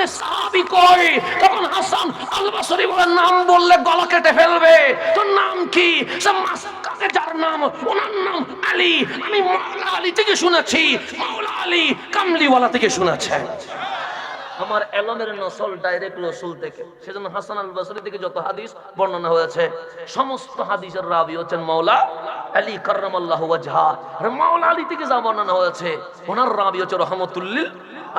আমি সাহাবী কই? তখন হাসান আল বসরি বলে, নাম বললে গলা কেটে ফেলবে। তোর নাম কি? মাসকাতে যার নাম, ওনার নাম আলী। আমি মাওলা আলী থেকে শুনেছি, মাওলা আলী কামলিওয়ালা থেকে শুনেছে। আমার এলমের নসল ডাইরেক্ট রসুল থেকে। সেজন্য হাসান আল বসরি থেকে যত হাদিস বর্ণনা হয়েছে, সমস্ত হাদিসের রাবি হচ্ছেন মাওলা আলী কাররামাল্লাহু ওয়াজহা। আর মাওলা আলী থেকে যা বর্ণনা হয়েছে, ওনার রাবি হচ্ছে রহমাতুল্লিল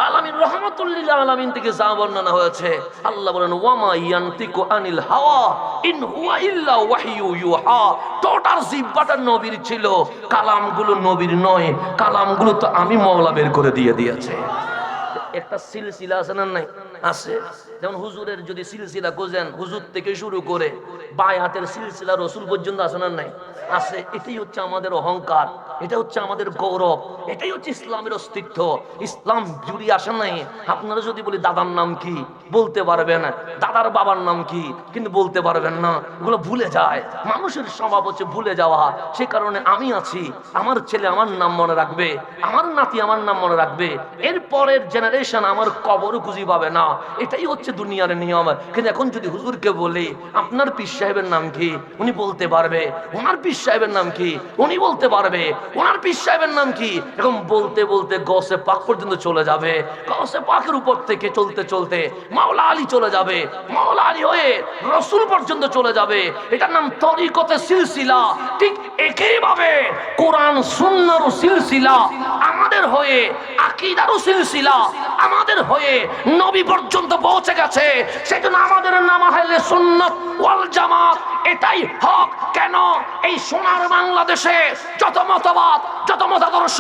আলামিন। রহমাতুল্লিল আলামিন থেকে যা বর্ণনা হয়েছে, আল্লাহ বলেন, ওয়ামা ইয়ানতিকু আনিল হাওয়া ইন হুয়া ইল্লা ওয়াহয়ু ইউহা। টোটাল জিহ্বাটা নবীর ছিল, কালামগুলো নবীর নয়, কালামগুলো তো আমি মাওলা বের করে দিয়েছে। একটা সিলসিলা আছে না? নাই আছে। যেমন হুজুরের যদি সিলসিলা খোঁজেন, হুজুর থেকে শুরু করে বায়াতের সিলসিলা রসুল পর্যন্ত আছে না? নাই আছে। এটাই হচ্ছে আমাদের অহংকার, এটা হচ্ছে আমাদের গৌরব, এটাই হচ্ছে ইসলামের অস্তিত্ব। ইসলাম জুড়ে আসে নাই। আপনারা যদি বলি দাদার নাম কি, বলতে পারবেন, দাদার বাবার নাম কি, কিন্তু বলতে পারবেন না। এগুলো ভুলে যায়। মানুষের স্বভাব হচ্ছে ভুলে যাওয়া। সে কারণে আমি আছি, আমার ছেলে আমার নাম মনে রাখবে, আমার নাতি আমার নাম মনে রাখবে, এর পরের জেনারেশন আমার কবরও খুঁজি পাবে না। এটাই হচ্ছে দুনিয়ার নিয়ম। কিন্তু এখন যদি হুজুরকে বলি আপনার পীর সাহেবের নাম কি, উনি বলতে পারবে। ওনার পীর সাহেবের নাম কি, উনি বলতে পারবে। ওনার পীর সাহেবের নাম কি, এখন বলতে বলতে গৌসে পাক পর্যন্ত চলে যাবে। গৌসে পাকের উপর থেকে চলতে চলতে মাওলা আলী চলে যাবে, মাওলা আলী হয়ে রসুল পর্যন্ত চলে যাবে। এটার নাম তরিকতে সিলসিলা। ঠিক একইভাবে কোরআন সুন্নাহর সিলসিলা আমাদের হয়ে, আকীদারও সিলসিলা আমাদের হয়ে নবী পর্যন্ত পৌঁছে গেছে। সেজন্য আমাদের নাম আহলে সুন্নাত ওয়াল জামাত। এটাই হক। কেন? এই সোনার বাংলাদেশে যত মতবাদ, যত মতাদর্শ,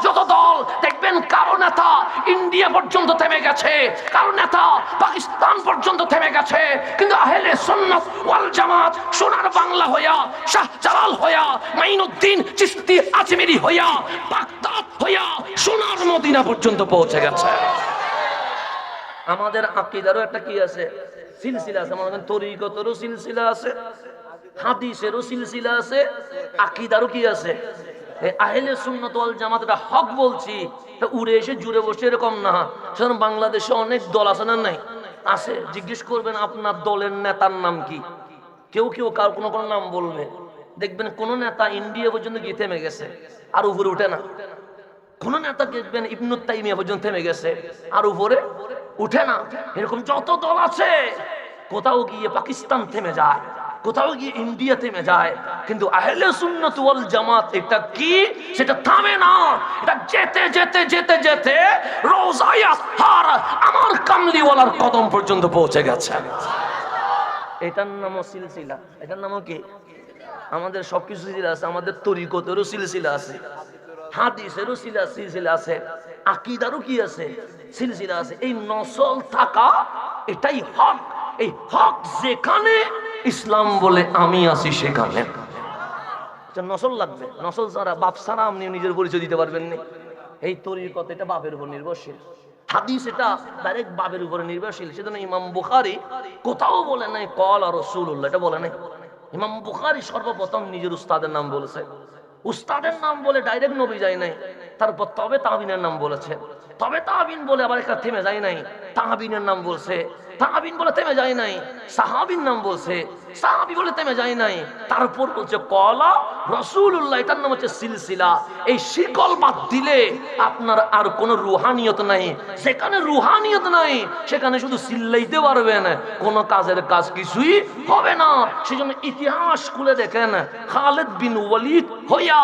যত দল দেখবেন, কারো নেতা ইন্ডিয়া পর্যন্ত থেমে গেছে, কারো নেতা পাকিস্তান পর্যন্ত থেমে গেছে, কিন্তু আহলে সুন্নাত ওয়াল জামাত সোনার বাংলা হইয়া, শাহজালাল হইয়া, মাইনুদ্দিন চিশতি আজমেরি হইয়া, বাগদাদ হইয়া সোনার মদিনা পর্যন্ত পৌঁছে গেছে। আমাদের আকীদারও একটা কি আছে? সিলসিলা আছে। আমাদের তরিকতেরও সিলসিলা আছে, হাদিসেরও সিলসিলা আছে, আকীদারও কি আছে? আহলে সুন্নাত ওয়াল জামাত এটা হক বলছি, উড়ে এসে জুড়ে বসে এরকম না। কারণ বাংলাদেশে অনেক দল আছে না? নাই আছে। জিজ্ঞেস করবেন আপনার দলের নেতার নাম কি, কেউ কেউ কার কোনো কোনো নাম বলবে। দেখবেন কোন নেতা ইন্ডিয়া পর্যন্ত গিয়ে থেমে গেছে, আর উপরে উঠে না। কোন নেতা দেখবেন ইবনে তাইমিয়া পর্যন্ত থেমে গেছে, আর উপরে উঠে না। এরকম যত দল আছে, কোথাও গিয়ে পাকিস্তান থেমে যায়, কোথাও গিয়ে ইন্ডিয়া থেমে যায়, কিন্তু আহলে সুন্নাত ওয়াল জামাত এটা কি? সেটা থামে না। এটা যেতে যেতে যেতে যেতে রওজায়ে আতহার আমার কামলিওয়ালার কদম পর্যন্ত পৌঁছে গেছে। এটার নাম সিলসিলা। এটার নাম কি? আমাদের সবকিছু সিলসিলা আছে। আমাদের তরিকতেরও সিলসিলা আছে, হাদিসেরও সিলসিলা আছে, আকীদারও কি আছে? সিলসিলা আছে। এই নসল থাকা এটাই হক। এই হক যেখানে, ইসলাম বলে আমি আছি সেখানে। নসল লাগবে। নসল ছাড়া, বাপ ছাড়া আপনি নিজের পরিচয় দিতে পারবেন না। এই তরিকত এটা বাপের উপর নির্ভরশীল, হাদিস এটা ডাইরেক্ট বাপের উপরে নির্ভরশীল। সেজন্য ইমাম বুখারী কোথাও বলে নাই ক্বালা রাসূলুল্লাহ, এটা বলে নাই। ইমাম বুখারী সর্বপ্রথম নিজের উস্তাদের নাম বলেছে। উস্তাদের নাম বলে ডাইরেক্ট নবী যায় নাই, তারপর তবে তাবিনের নাম বলেছে। তবে তাবিন বলে আবার একটা থেমে যায় নাই, তাবিনের নাম বলছে। তাবিন বলে থেমে যায় নাই, সাহাবীর নাম বলছে। সাহাবী বলে থেমে যায় নাই, তারপর বলছে ক্বালা রাসূলুল্লাহ। এটার নাম হচ্ছে সিলসিলা। এই শিকল বাদ দিলে আপনার আর কোনো রুহানিয়ত নাই। যেখানে রুহানিয়ত নাই সেখানে শুধু চিল্লাইতে পারবেন, কোনো কাজের কাজ কিছুই হবে না। সেজন্য ইতিহাস খুলে দেখেন, খালিদ বিন ওয়ালিদ হইয়া,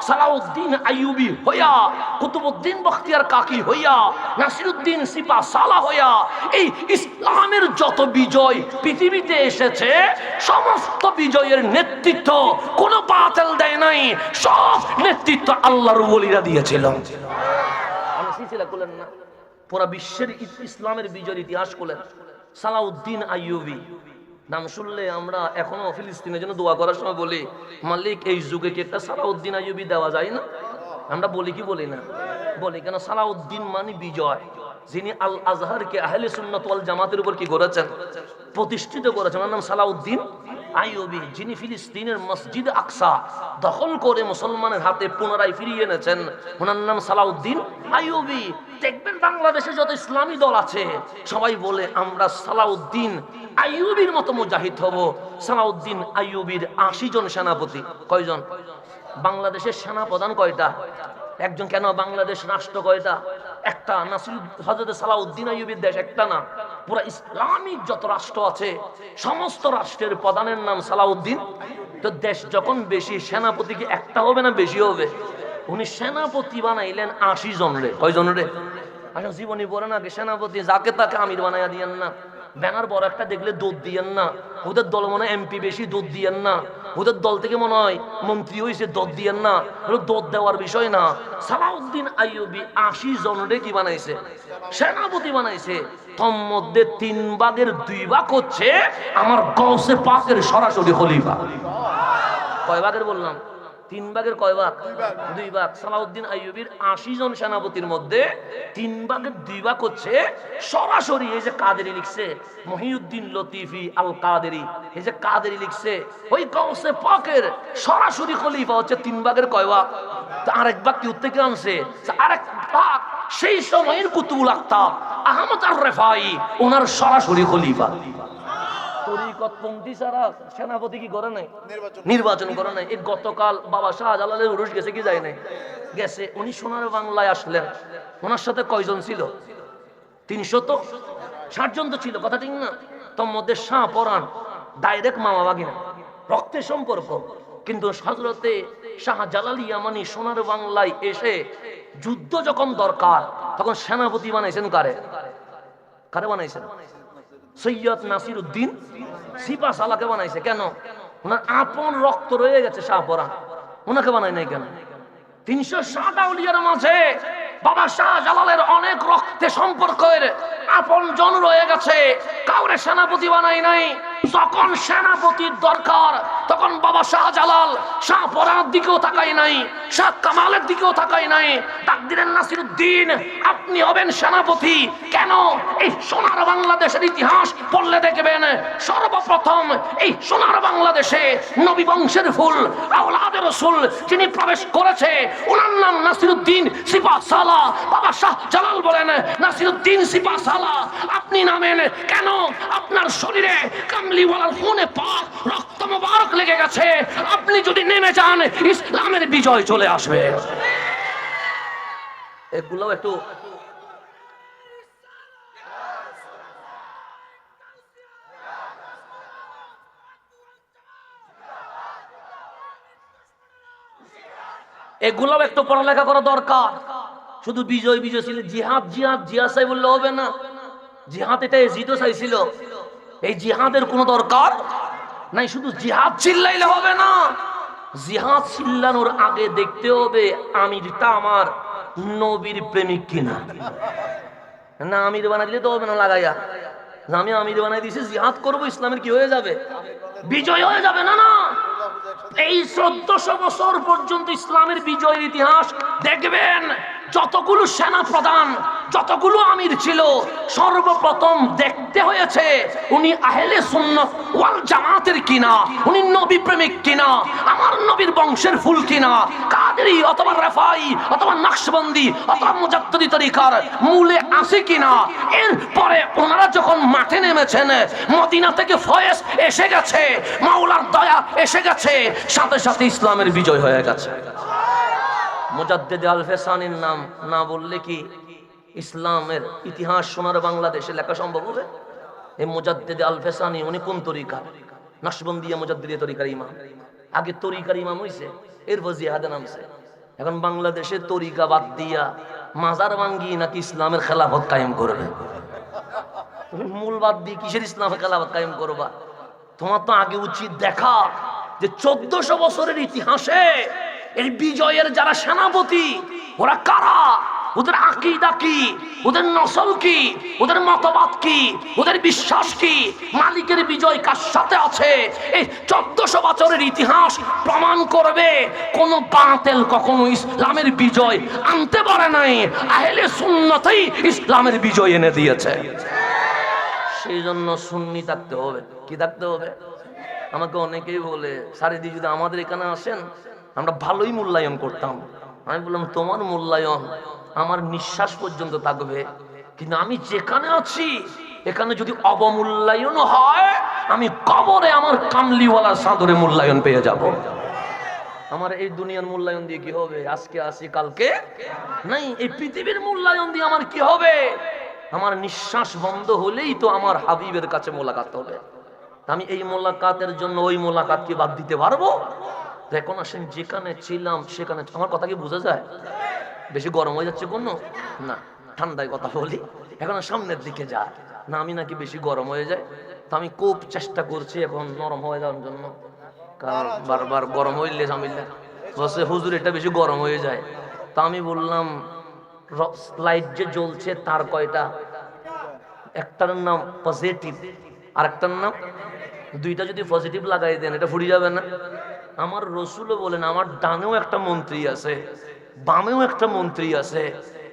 সালাউদ্দিন আইয়ুবী হইয়া, কুতুবউদ্দিন বখতিয়ার কাকি হইয়া, নাসিরউদ্দিন সিপা সালা হইয়া, এই ইসলামের যত বিজয় পৃথিবীতে এসেছে, সমস্ত বিজয়ের নেতৃত্ব কোনো বাতিল দেয় নাই, সব নেতৃত্ব আল্লাহর ওলিরা দিয়েছিল। আমি সিলসিলা খুলেন না, পুরো বিশ্বের ইসলামের বিজয়ের ইতিহাস খুলেন। সালাউদ্দিন আইয়ুবী নাম শুনলে আমরা এখনো ফিলিস্তিনের জন্য দোয়া করার সময় বলি, মালিক এই যুগে কি একটা সালাউদ্দিন আইয়ুবী দেওয়া যায় না? আমরা বলি কি বলি না? বলি। কেন? সালাউদ্দিন মানে বিজয়। যিনি আল আজহারকে আহলে সুন্নাত ওয়াল জামাতের উপর কি করেছেন? প্রতিষ্ঠিত করেছেন। ওনার নাম সালাউদ্দিন আইয়ুবী, যিনি ফিলিস্তিনের মসজিদ আকসা দখল করে মুসলমানের হাতে পুনরায় ফিরিয়ে এনেছেন, ওনার নাম সালাউদ্দিন আইয়ুবী। দেখবেন বাংলাদেশে যত ইসলামী দল আছে সবাই বলে আমরা সালাউদ্দিন আইয়ুবীর মতো মুজাহিদ হব। সালাউদ্দিন আইয়ুবীর ৮০ জন সেনাপতি। কয়জন? বাংলাদেশের সেনাপ্রধান কয়টা? একজন। কেন? বাংলাদেশ রাষ্ট্র কয়টা? একটা। নাসির হযরত সালাউদ্দিন আইয়ুবীর দেশ একটা না, পুরা ইসলামিক যত রাষ্ট্র আছে সমস্ত রাষ্ট্রের প্রধানের নাম সালাউদ্দিন। তো দেশ যখন বেশি, সেনাপতি কি একটা হবে না বেশি হবে? উনি সেনাপতি বানাইলেন ৮০ জন রে। কয়জন রে? আচ্ছা, জীবনী পড়ে না সেনাপতি যাকে তাকে আমির বানাইয়া দিয়েন না। ব্যানার বড় একটা দেখলে দৌড় দিয়েন না। ওদের দল মনে হয় এমপি বেশি, দৌড় দিয়েন না। ওদের দল থেকে মনে হয় মন্ত্রী হয়েছে, দৌড় দিয়েন না। দৌড় দেওয়ার বিষয় না। সালাউদ্দিন আইয়ুবী ৮০ জনরে কি বানাইছে? সেনাপতি বানাইছে। তোর মধ্যে 3 ভাগের 2 ভাগ হচ্ছে আমার গৌসে পাকের সরাসরি খলিফা। কয় ভাগের বললাম? 3 ভাগের কয় ভাগ? 2 ভাগ। সালাউদ্দিন আইয়ুবীর ৮০ জন সেনাপতির মধ্যে 3 ভাগের 2 ভাগ হচ্ছে সরাসরি। এই যে কাদেরি লিখছে, মহিউদ্দিন লতিফি আল কাদেরি, এই যে কাদেরি লিখছে, ওই গৌসে পাকের সরাসরি খলিফা হচ্ছে 3 ভাগের কয় ভাগ? আরেক ভাগ কি থেকে আনছে? আরেক ভাগ সেই সময়ের কুতুবুল আকতাব আহমদ আর রেফাই, ওনার সরাসরি খলিফা। তরিকতপন্থী ছাড়া সেনাপতি কি করে নাই? নির্বাচন করে নাই। এই গতকাল বাবা শাহজালালের উরুস গেছে কি যায় নাই? গেছে। উনি সোনার বাংলায় আসলেন। ওনার সাথে কয়জন ছিল? ৩৬০ জন তো ছিল, কথা ঠিক না? তোর মধ্যে শাহ পরাণ ডাইরেক্ট মামা বাগিনা, রক্তের সম্পর্ক। কিন্তু হযরতে শাহজালাল ইয়ামানি সোনার বাংলায় এসে যুদ্ধ যখন দরকার তখন সেনাপতি বানাইছেন কারে? কারে বানাইছেন? সৈয়দ নাসির উদ্দিন সিপাহসালাকে বানাইছে। কেন? ওনার আপন রক্ত রয়ে গেছে শাহপরাণ, ওনাকে বানাই নাই কেন? ৩৬০ আউলিয়ার মাঝে বাবা শাহজালালের অনেক রক্তে সম্পর্কের আপন জন রয়ে গেছে, কাউরে সেনাপতি বানাই নাই। যখন সেনাপতির দরকার তখন বাবা শাহজালাল শাহপরানের দিকেও তাকাই নাই, শাহ কামালের দিকেও তাকাই নাই। ডাক দিলেন, নাসিরউদ্দিন আপনি হবেন সেনাপতি। কেন? এই সোনার বাংলাদেশের ইতিহাস পড়লে দেখবেন সর্বপ্রথম এই সোনার বাংলাদেশে নবী বংশের ফুল আওলাদে রাসূল যিনি প্রবেশ করেছে ওনার নাম নাসিরউদ্দিন সিপাহসালাহ। বাবা শাহজালাল বলেন, নাসিরউদ্দিন সিপাহসালাহ আপনি নামেন কেন? আপনার শরীরে কামলিওয়ালার খুনে পাক রক্ত মোবারক লেগে গেছে, আপনি যদি নেমে যান ইসলামের বিজয় চলে আসবে। এগুলো একটু পড়ালেখা করা দরকার। শুধু বিজয় বিজয় ছিল, জিহাদ জিহাদ জিহাদ চাই বললে হবে না। জিহাদ এটা এজিদও চাইছিল, এই জিহাদের কোনো দরকার নাই। শুধু জিহাদ চিল্লাইলে হবে না, জিহাদ চিল্লানোর আগে দেখতে হবে আমিরটা আমার নবীর প্রেমিক কিনা। না আমির বানাই দিলে তো হবে না, লাগাইয়া আমি আমির বানাই দিয়েছি জিহাদ করবো, ইসলামের কি হয়ে যাবে? বিজয় হয়ে যাবে না। না, এই ১৪০০ বছর পর্যন্ত ইসলামের বিজয়ের ইতিহাস দেখবেন যতগুলো সেনা প্রধান যতগুলো আমির ছিল সর্বপ্রথম দেখতে হয়েছে উনি আহলে সুন্নাত ওয়াল জামাতের কিনা, উনি নবী প্রেমিক কিনা, আমার নবীর বংশের ফুল কিনা, কাদেরি অথবা রাফাই অথবা নকশবন্দি অথবা মুজাদ্দিদি তরিকার মূলে আছে কিনা। এরপরে ওনারা যখন মাঠে নেমেছেন, মদিনা থেকে ফয়েজ এসে গেছে, মাওলার দয়া এসে গেছে, সাথে সাথে ইসলামের বিজয় হয়ে গেছে। মুজাদ্দিদ আল-ফেসানির নাম না বললে কি ইসলামের ইতিহাস সোনার বাংলাদেশে লেখা সম্ভব হবে? এই মুজাদ্দিদ আল-ফেসানি উনি কোন তরিকার? নকশবন্দিয়া মুজাদ্দিদি তরিকার ইমাম। আগে তরিকার ইমাম হইছে, এরপর জিহাদে নামছে। এখন বাংলাদেশে তরিকা বাদ দিয়া মাজার ভাঙ্গি নাকি ইসলামের খেলাফত কায়েম করবে। তুমি মূল বাদ দিয়ে কিসের ইসলামের খেলাফত কায়েম করবা? তোমার তো আগে উচিত দেখা যে ১৪০০ বছরের ইতিহাসে এই বিজয়ের যারা সেনাপতি ওরা কারা, ওদের আকীদা কি, ওদের নসল কি, ওদের মতবাদ কি, ওদের বিশ্বাস কি, মালিকের বিজয় কার সাথে আছে। এই ১৪০০ বছরের ইতিহাস প্রমাণ করবে কোন বাতিল কখনো ইসলামের বিজয় আনতে পারে নাই। আহলে সুন্নাতই ইসলামের বিজয় এনে দিয়েছে। সেই জন্য সুন্নি থাকতে হবে। কি থাকতে হবে? আমাকে অনেকেই বলে সারিদি যদি আমাদের এখানে আসেন আমরা ভালোই মূল্যায়ন করতাম। আমি বললাম তোমার মূল্যায়ন আমার নিঃশ্বাস পর্যন্ত থাকবে, কিন্তু আমি যেখানে আছি এখানে যদি অবমূল্যায়ন হয় আমি কবরে আমার কামলিওয়ালা সাদরে মূল্যায়ন পেয়ে যাব। আমার এই দুনিয়ার মূল্যায়ন দিয়ে কি হবে? আজকে আসি কালকে নাই। এই পৃথিবীর মূল্যায়ন দিয়ে আমার কি হবে? আমার নিঃশ্বাস বন্ধ হলেই তো আমার হাবিবের কাছে মোলাকাত হবে। আমি এই মোলাকাতের জন্য ওই মোলাকাতকে বাদ দিতে পারবো? তো এখন আসেন যেখানে ছিলাম সেখানে, আমার কথা কি বোঝা যায়? বেশি গরম হয়ে যাচ্ছে কোনো না, ঠান্ডায় কথা বলি। এখন সামনের দিকে যায় না, আমি নাকি বেশি গরম হয়ে যায়। তো আমি খুব চেষ্টা করছি এখন নরম হয়ে যাওয়ার জন্য, কারণ বারবার গরম হইলে জামিল্লা বসে হুজুর এটা বেশি গরম হয়ে যায়। তা আমি বললাম লাইট যে জ্বলছে তার কয়টা, একটার নাম পজিটিভ আর একটার নাম, দুইটা যদি পজিটিভ লাগাই দেন এটা ফুরিয়ে যাবে না? আমার রসুলও বলেন আমার ডানেও একটা মন্ত্রী আছে, বামেও একটা মন্ত্রী আছে,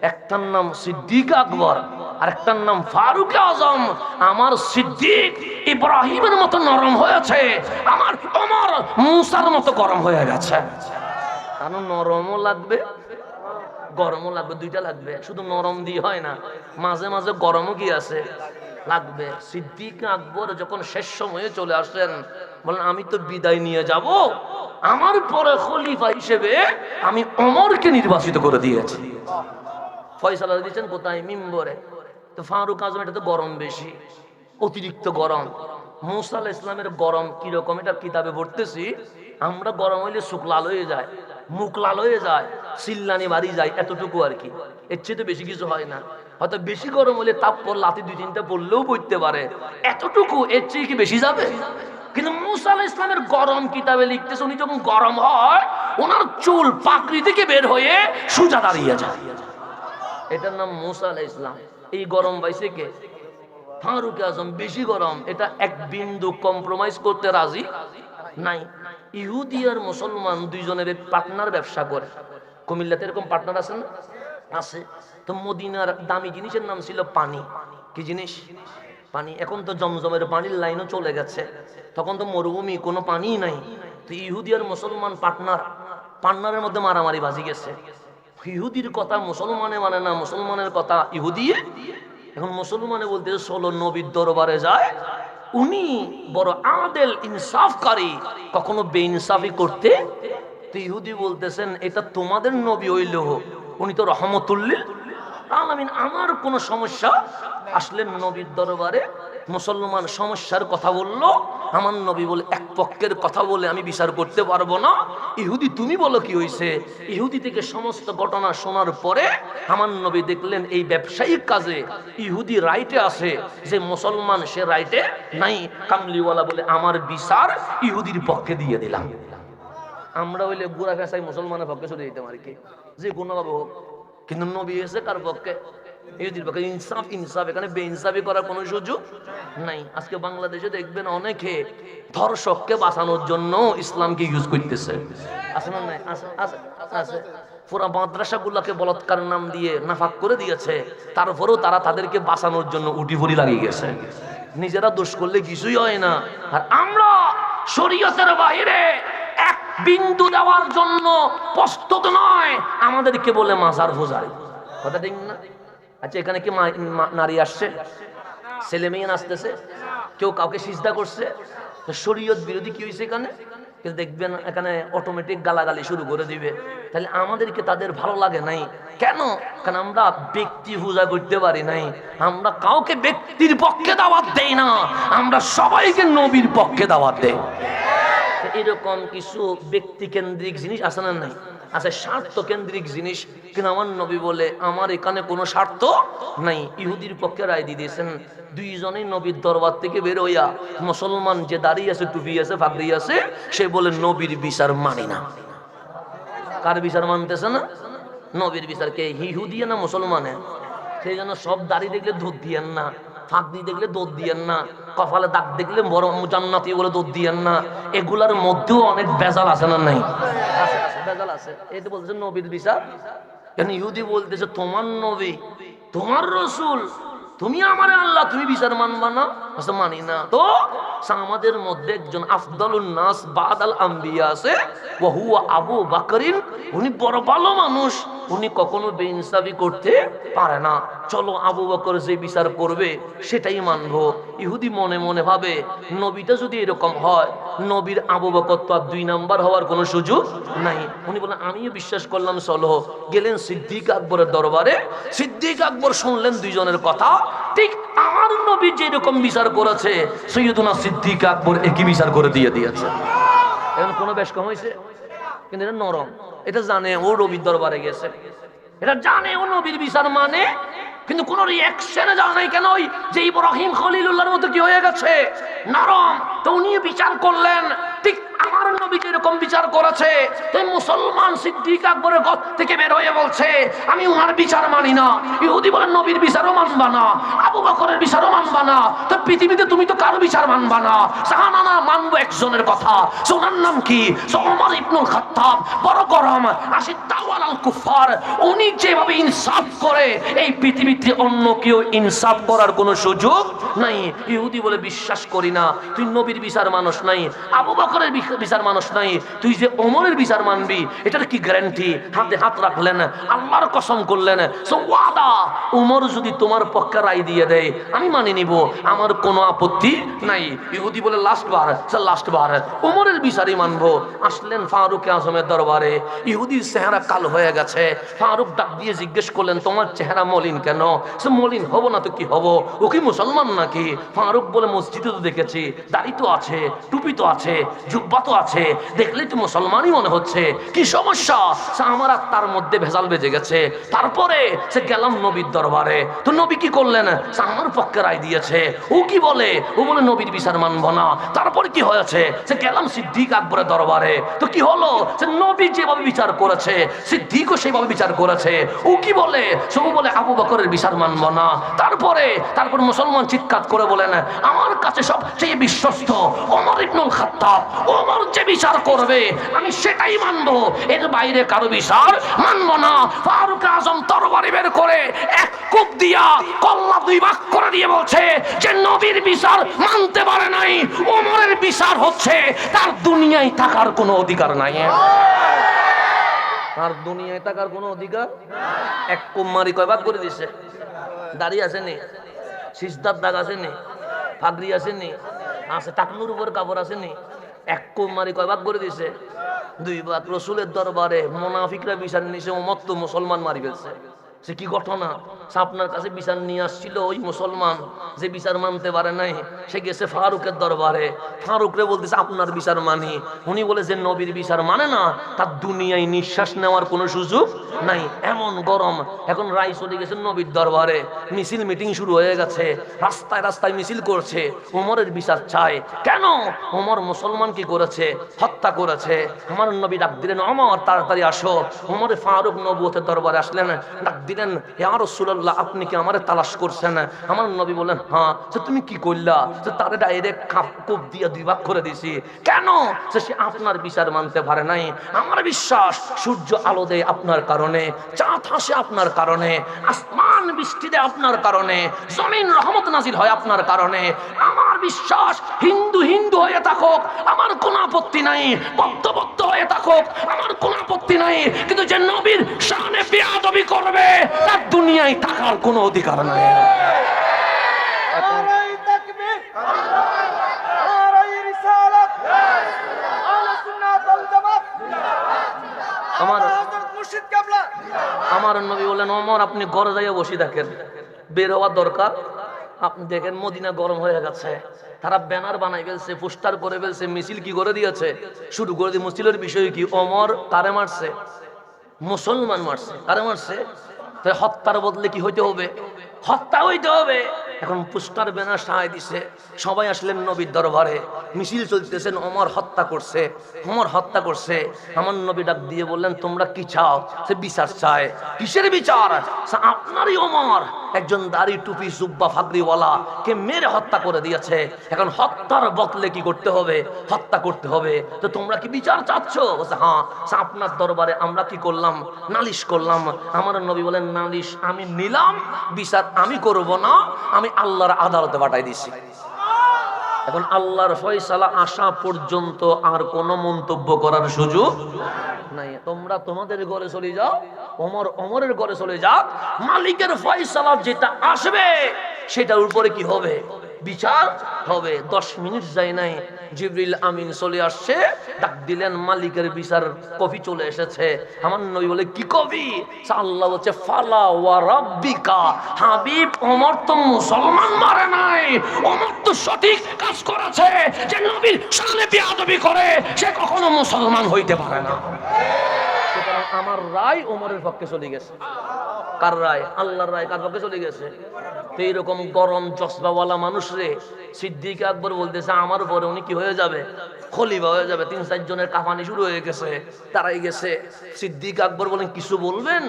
একটার নাম সিদ্দিক আকবর আর একটার নাম ফারুক আজম। আমার সিদ্দিক ইব্রাহিমের মতো নরম হয়েছে, আমার ওমর মুসার মতো গরম হয়ে গেছে। কারণ নরমও লাগবে গরমও লাগবে, দুইটা লাগবে। শুধু নরম দিয়ে হয় না, মাঝে মাঝে গরমও কি আছে লাগবে। সিদ্দিক আকবর যখন শেষ সময়ে চলে আসেন বলেন আমি তো বিদায় নিয়ে যাব, আমার পরে খলিফা হিসেবে আমি ওমরকে নির্বাচিত করে দিয়েছি। ফয়সালা দিয়েছেন কোথায়? মিম্বরে। তো ফারুক আজম এটা তো গরম বেশি, অতিরিক্ত গরম। মুসা আলাইহিস ইসলামের গরম কিরকম এটা কিতাবে পড়তেছি। আমরা গরম হইলে চোখ লাল হয়ে যায়, মুখ লাল হয়ে যায়, চিল্লানি বাড়ি যায়, এতটুকু আর কি। এর চেয়ে তো বেশি কিছু হয় না। হয়তো বেশি গরম হলে তাপ পর লাথি দুই তিনটা পড়লেও পড়তে পারে, এতটুকু। এর চেয়ে কি বেশি যাবে? কিন্তু মুসা আলাইহিস ইসলামের গরম কিতাবে লিখতেছে উনি যখন গরম হয় ওনার চুল পাকড়ি থেকে বের হয়ে সোজা দাঁড়িয়ে যায়। এটার নাম মুসা আলাইহিস ইসলাম। এই গরম পাইছে কে? ফারুক আজম। বেশি গরম, এটা এক বিন্দু কম্প্রোমাইজ করতে রাজি নাই। ইহুদি আর মুসলমান দুইজনের পার্টনার ব্যবসা করে। কুমিল্লাতে এরকম পার্টনার আছে না? আছে। তো মদিনার দামি জিনিসের নাম ছিল পানি। কি জিনিস? পানি। এখন তো জমজমের পানির লাইনও চলে গেছে, তখন তো মরুভূমি, কোনো পানিই নাই। তো ইহুদি আর মুসলমান পার্টনারের মধ্যে মারামারি বাজি গেছে। ইহুদির কথা মুসলমানে মানে না, মুসলমানের কথা ইহুদি। এখন মুসলমানে বলতে চলো নবীর দরবারে যায়, উনি বড় আদেল ইনসাফকারী, কখনো বেইনসাফি করতে। তো ইহুদি বলতেছেন এটা তোমাদের নবী হইল, উনি তো রহমতুল্লিল আলামিন, আমার কোনো সমস্যা আসলে নবীর দরবারে। মুসলমান সমস্যার কথা বলল, আমার নবী বলে এক পক্ষের কথা বলে আমি বিচার করতে পারবো না। ইহুদি তুমি বলো কি হয়েছে? ইহুদি থেকে সমস্ত ঘটনা শোনার পরে আমার নবী দেখলেন এই ব্যবসায়িক কাজে ইহুদি রাইটে আছে, যে মুসলমান সে রাইটে নাই। কামলিওয়ালা বলে আমার বিচার ইহুদির পক্ষে দিয়ে দিলাম। আমরা হইলে বুড়া ফেসাই মুসলমানের পক্ষে চলে দিতাম আর কি, যে কোনো ভাবে হোক। কিন্তু নবী এসে কার পক্ষে? ইহুদির পক্ষে। ইনসাফ ইনসাফ, এখানে বেইনসাফি করার কোনো সুযোগ নাই। আজকে বাংলাদেশে দেখবেন অনেকে ধর্ষককে বাঁচানোর জন্য ইসলামকে ইউজ করতেছে। আছে না? নাই? আছে আছে আছে। পুরা মাদ্রাসাগুলোকে বলৎকার নাম দিয়ে নাফাক করে দিয়েছে, তারপরেও তারা তাদেরকে বাঁচানোর জন্য উঠি পড়ি লাগিয়ে গেছে। নিজেরা দোষ করলে কিছুই হয় না, আর আমরা শরীয়তের বাইরে এক বিন্দু দেওয়ার জন্য প্রস্তুত নয়। আমাদেরকে বলে মাজার পূজারি, কথা ঠিক না? আচ্ছা, এখানে কি নারী আসছে? ছেলে মেয়ে আসতেছে? কেউ কাউকে সিজদা করছে? শরীয়ত বিরোধী কি হয়েছে এখানে? কিন্তু দেখবেন এখানে অটোমেটিক গালাগালি শুরু করে দিবে। তাহলে আমাদেরকে তাদের ভালো লাগে নাই কেন? কারণ আমরা ব্যক্তি পূজা করতে পারি নাই। আমরা কাউকে ব্যক্তির পক্ষে দাওয়াত দেই না, আমরা সবাইকে নবীর পক্ষে দাওয়াত দেই। এরকম কিছু ব্যক্তি কেন্দ্রিক জিনিস আছে না? নাই? আছে স্বার্থ কেন্দ্রিক জিনিস। কিন্তু আমার নবী বলে আমার এখানে কোনো স্বার্থ নাই। ইহুদির পক্ষে রায় দিয়ে দিয়েছেন। দুইজনেই নবীর দরবার থেকে বের হইয়া, মুসলমান যে দাঁড়িয়ে আছে, টুপি আছে, ফাগড়ি আছে, সে বলে নবীর বিচার মানি না। কার বিচার মানতেছে না? নবীর বিচার। কে? ইহুদি না মুসলমানে? সেই জন্য সব দাড়ি দেখলে ধূপ দিয়েন না, ফাঁকনি দেখলে দৌড় দিয়েন না, কপালে দাগ দেখলে বড় জান্নাতি বলে দৌড় দিয়েন না। এগুলার মধ্যেও অনেক বেজাল আছে না? নাই? বেজাল আছে। এই তো বলতেছে নবীর বিচার। ইহুদি বলতেছে তোমার নবী, তোমার রসুল তুমি আমার আল্লাহ, তুমি বিচার মানবা না? মানি না। তো আমাদের মধ্যে একজন আফদালুন নাস বাদাল আম্বিয়া আছে, ওয়া হুয়া আবু বকরিন। উনি বড় ভালো মানুষ, উনি কখনো বেইনসাফি করতে পারে না। চলো আবু বকর যে বিচার করবে সেটাই মানবো। ইহুদি মনে মনে ভাবে, নবীটা যদি এরকম হয়, নবীর আবু বকর তো আর 2 নাম্বার হওয়ার কোনো সুযোগ নাই। উনি বলেন আমিও বিশ্বাস করলাম, চলো। গেলেন সিদ্দিক আকবরের দরবারে। সিদ্দিক আকবর শুনলেন দুইজনের কথা। ঠিক আমার নবী যেরকম বিচার করেছে, সৈয়দুনা সিদ্দিক আকবর একই বিচার করে দিয়েছে। এখন কোনো বেশ কম হয়েছে, কিন্তু এটা নরম। এটা জানে ও নবীর দরবারে গেছে, এটা জানে ও নবীর বিচার মানে, কিন্তু কোন রিঅ্যাকশনে যায় নাই। কেন? ওই যে ইব্রাহিম খলিলুল্লাহর মতো কি হয়ে গেছে, নরম। তো উনি বিচার করলেন ঠিক আমার নবী যেরকম বিচার করেছে। তো মুসলমান সিদ্দিক আকবরের ঘর থেকে বের হয়ে বলছে, আমি উনার বিচার মানি না। ইহুদি বলেন নবীর বিচারও মানবা না, আবু বকরের বিচারও মানবা না, তো পৃথিবীতে তুমি তো কারো বিচার মানবা না। জানা না, মানবো একজনের কথা। ওনার নাম কি? ওমর ইবনুল খাত্তাব। বড় গরম, আশিদ্দাউ আলাল কুফার। উনি যেভাবে ইনসাফ করে, এই পৃথিবীতে অন্য কেউ ইনসাফ করার কোনো সুযোগ নাই। ইহুদি বলে বিশ্বাস করি না, তুই নবীর বিচার মানুষ নাই, আবু বকরের বিচার মানুষ নাই, তুই যে ওমরের বিচার মানবি এটার কি গ্যারান্টি? হাতে হাত রাখলেন, আল্লাহর কসম করলেন, ওয়াদা ওমর যদি তোমার পক্ষে রায় দিয়ে দেয় আমি মানি নিব, আমার কোনো আপত্তি নাই। ইহুদি বলে লাস্ট বার ওমরের বিচারই মানবো। আসলেন ফারুক আজমের দরবারে। ইহুদির চেহারা কাল হয়ে গেছে। ফারুক ডাক দিয়ে জিজ্ঞেস করলেন, তোমার চেহারা মলিন কেন? সে মলিন হবো না তো কি হবো, ও কি মুসলমান নাকি? ফারুক বলে মসজিদে তো দেখেছি, দাড়ি তো আছে, টুপি তো আছে, জুব্বা তো আছে, দেখলেই তো মুসলমানই মনে হচ্ছে, কি সমস্যা? আমার আত্মার মধ্যে ভেজাল বেজে গেছে। তারপরে সে গেলাম নবীর দরবারে। তো নবী কি করলেন? আমার পক্ষে রায় দিয়েছে। ও কি বলে? ও বলে নবীর বিচার মানব না। তারপরে কি হয়েছে? সে গেলাম সিদ্দিক আকবরের দরবারে। তো কি হলো? সে নবী যেভাবে বিচার করেছে, সিদ্দিকও সেভাবে বিচার করেছে। ও কি বলে? সে বলে আবু বকরের বিচার মানব না। তারপর মুসলমান চিৎকার করে বলেন, আমার কাছে সবচেয়ে বিশ্বস্ত ওমর ইবনুল খাত্তাব, ওমর যে বিচার করবে আমি সেটাই মানবো, এর বাইরে কারো বিচার মানবো না। ফারুক আজম তরবারি বের করে এক কূপ দিয়া কল্লা 2 ভাগ করে দিয়ে বলছে, যে নবীর বিচার মানতে পারে নাই, ওমরের বিচার হচ্ছে তার দুনিয়ায় থাকার কোনো অধিকার নাই। আর দুনিয়ায় থাকার কোনো অধিকার? এক কুমারি কয় ভাগ করে দিছে। দাড়ি আসেনি, সিজদার দাগ আসেনি, ফাগরি আসেনি, আছে টাকনুর উপর কাপড় আসেনি, এক কুমারি কয় ভাগ করে দিছে? 2 ভাগ। রসুলের দরবারে মুনাফিকরা বিচার নিছে, ওমর তো মুসলমান মারি ফেলছে। সে কি ঘটনা? আপনার কাছে বিচার নিয়ে আসছিল ওই মুসলমান যে বিচার মানতে পারে নাই, সে গেছে ফারুকের দরবারে। ফারুকরে বলতেছে আপনার বিচার মানি। উনি বলে যে নবীর বিচার মানে না, তার দুনিয়ায় নিঃশ্বাস নেওয়ার কোনো সুযোগ নাই। এমন গরম। এখন রায় চলে গেছে নবীর দরবারে, মিছিল মিটিং শুরু হয়ে গেছে, রাস্তায় রাস্তায় মিছিল করছে, ওমরের বিচার চায়। কেন? ওমর মুসলমান কি করেছে? হত্যা করেছে। আমার নবী ডাক দিলেন, ওমর তাড়াতাড়ি আসো। ওমর ফারুক নবুয়তের দরবারে আসলেন, ডাক দিলেন, ইয়া রাসূলুল্লাহ আপনি কি আমারে তালাশ করছেন? আমার নবী বলেন, হ্যাঁ। তুমি কি করলা? তারে ডাইরেক্ট কূপ দিয়ে 2 ভাগ করে দিছি। কেন? সে আপনার বিচার মানতে পারে নাই। আমার বিশ্বাস সূর্য আলো দেয় আপনার কারণে, চাঁদ হাসে আপনার কারণে, আসমান বৃষ্টি দেয় আপনার কারণে, জমিন রহমত নাজিল হয় আপনার কারণে। আমার বিশ্বাস হিন্দু হিন্দু হয়ে থাকুক আমার কোনো আপত্তি নাই, বদ্ধ হয়ে থাকুক আমার কোনো আপত্তি নাই, কিন্তু যে নবীর শানে বেয়াদবি করবে তার দুনিয়ায় থাকার কোনো অধিকার নাই। আমার নবী বলেন, ওমর আপনি ঘরে যাইয়া বসে থাকেন, বের হওয়ার দরকার। আপনি দেখেন মদিনা গরম হয়ে গেছে, তারা ব্যানার বানাই ফেলছে, পোস্টার করে ফেলছে, মিছিল কি করে দিয়েছে, শুরু করে দিয়ে। মিছিলের বিষয় কি? ওমর কারে মারছে? মুসলমান মারছে। কারে মারছে? তাই হত্যার বদলে কি হইতে হবে? হত্যা হইতে হবে। এখন পোস্টার ব্যানার সাহায্য দিছে, সবাই আসলেন নবীর দরবারে, মিছিল চলতেছেন, ওমর হত্যা করছে, ওমর হত্যা করছে। আমার নবী ডাক দিয়ে বললেন, তোমরা কি চাও? সে বিচার চায়। কিসের বিচার? আপনারই ওমর একজন দাড়ি টুপি জুব্বা ফাগড়িওয়ালা কে মেরে হত্যা করে দিয়েছে। এখন হত্যার বদলে কি করতে হবে? হত্যা করতে হবে। তো তোমরা কি বিচার চাচ্ছ? বলছে হ্যাঁ। আপনার দরবারে আমরা কি করলাম? নালিশ করলাম। আমার নবী বলেন নালিশ আমি নিলাম, বিচার আমি করব না, আমি আল্লাহর আদালতে পাঠাই দিছি। এখন আল্লাহর ফয়সালা আসা পর্যন্ত আর কোনো মন্তব্য করার সুযোগ নাই। তোমরা তোমাদের ঘরে চলে যাও, ওমরের ঘরে চলে যাও, মালিকের ফয়সালা যেটা আসবে সেটার উপরে কি হবে? বিচার হবে। 10 মিনিট যায় নাই, জিবরিল আমিন চলে আসছে, ডাক দিলেন মালিকের বিচার কফি চলে এসেছে। আমার নবী বলে কি কফি? আল্লাহ বলছে ফালা ওয়া রাব্বিকা, হাবিব ওমর তো মুসলমান মারে নাই, ওমর তো সঠিক কাজ করেছে। যে নবীর সামনে বেয়াদবি করে সে কখনো মুসলমান হইতে পারে না। সুতরাং আমার রায় ওমরের পক্ষে চলে গেছে। কার রায়? আল্লাহর রায় কার পক্ষে চলে গেছে? তো এইরকম গরম জজবাওয়ালা মানুষ রে সিদ্দিক আকবর বলতেছে আমার উপরে উনি কি হয়ে যাবে? খলিফা হয়ে যাবে। 3-4 জনের কাফানি শুরু হয়ে গেছে, তারাই গেছে। সিদ্দিক আকবর বলেন কিছু বলবেন?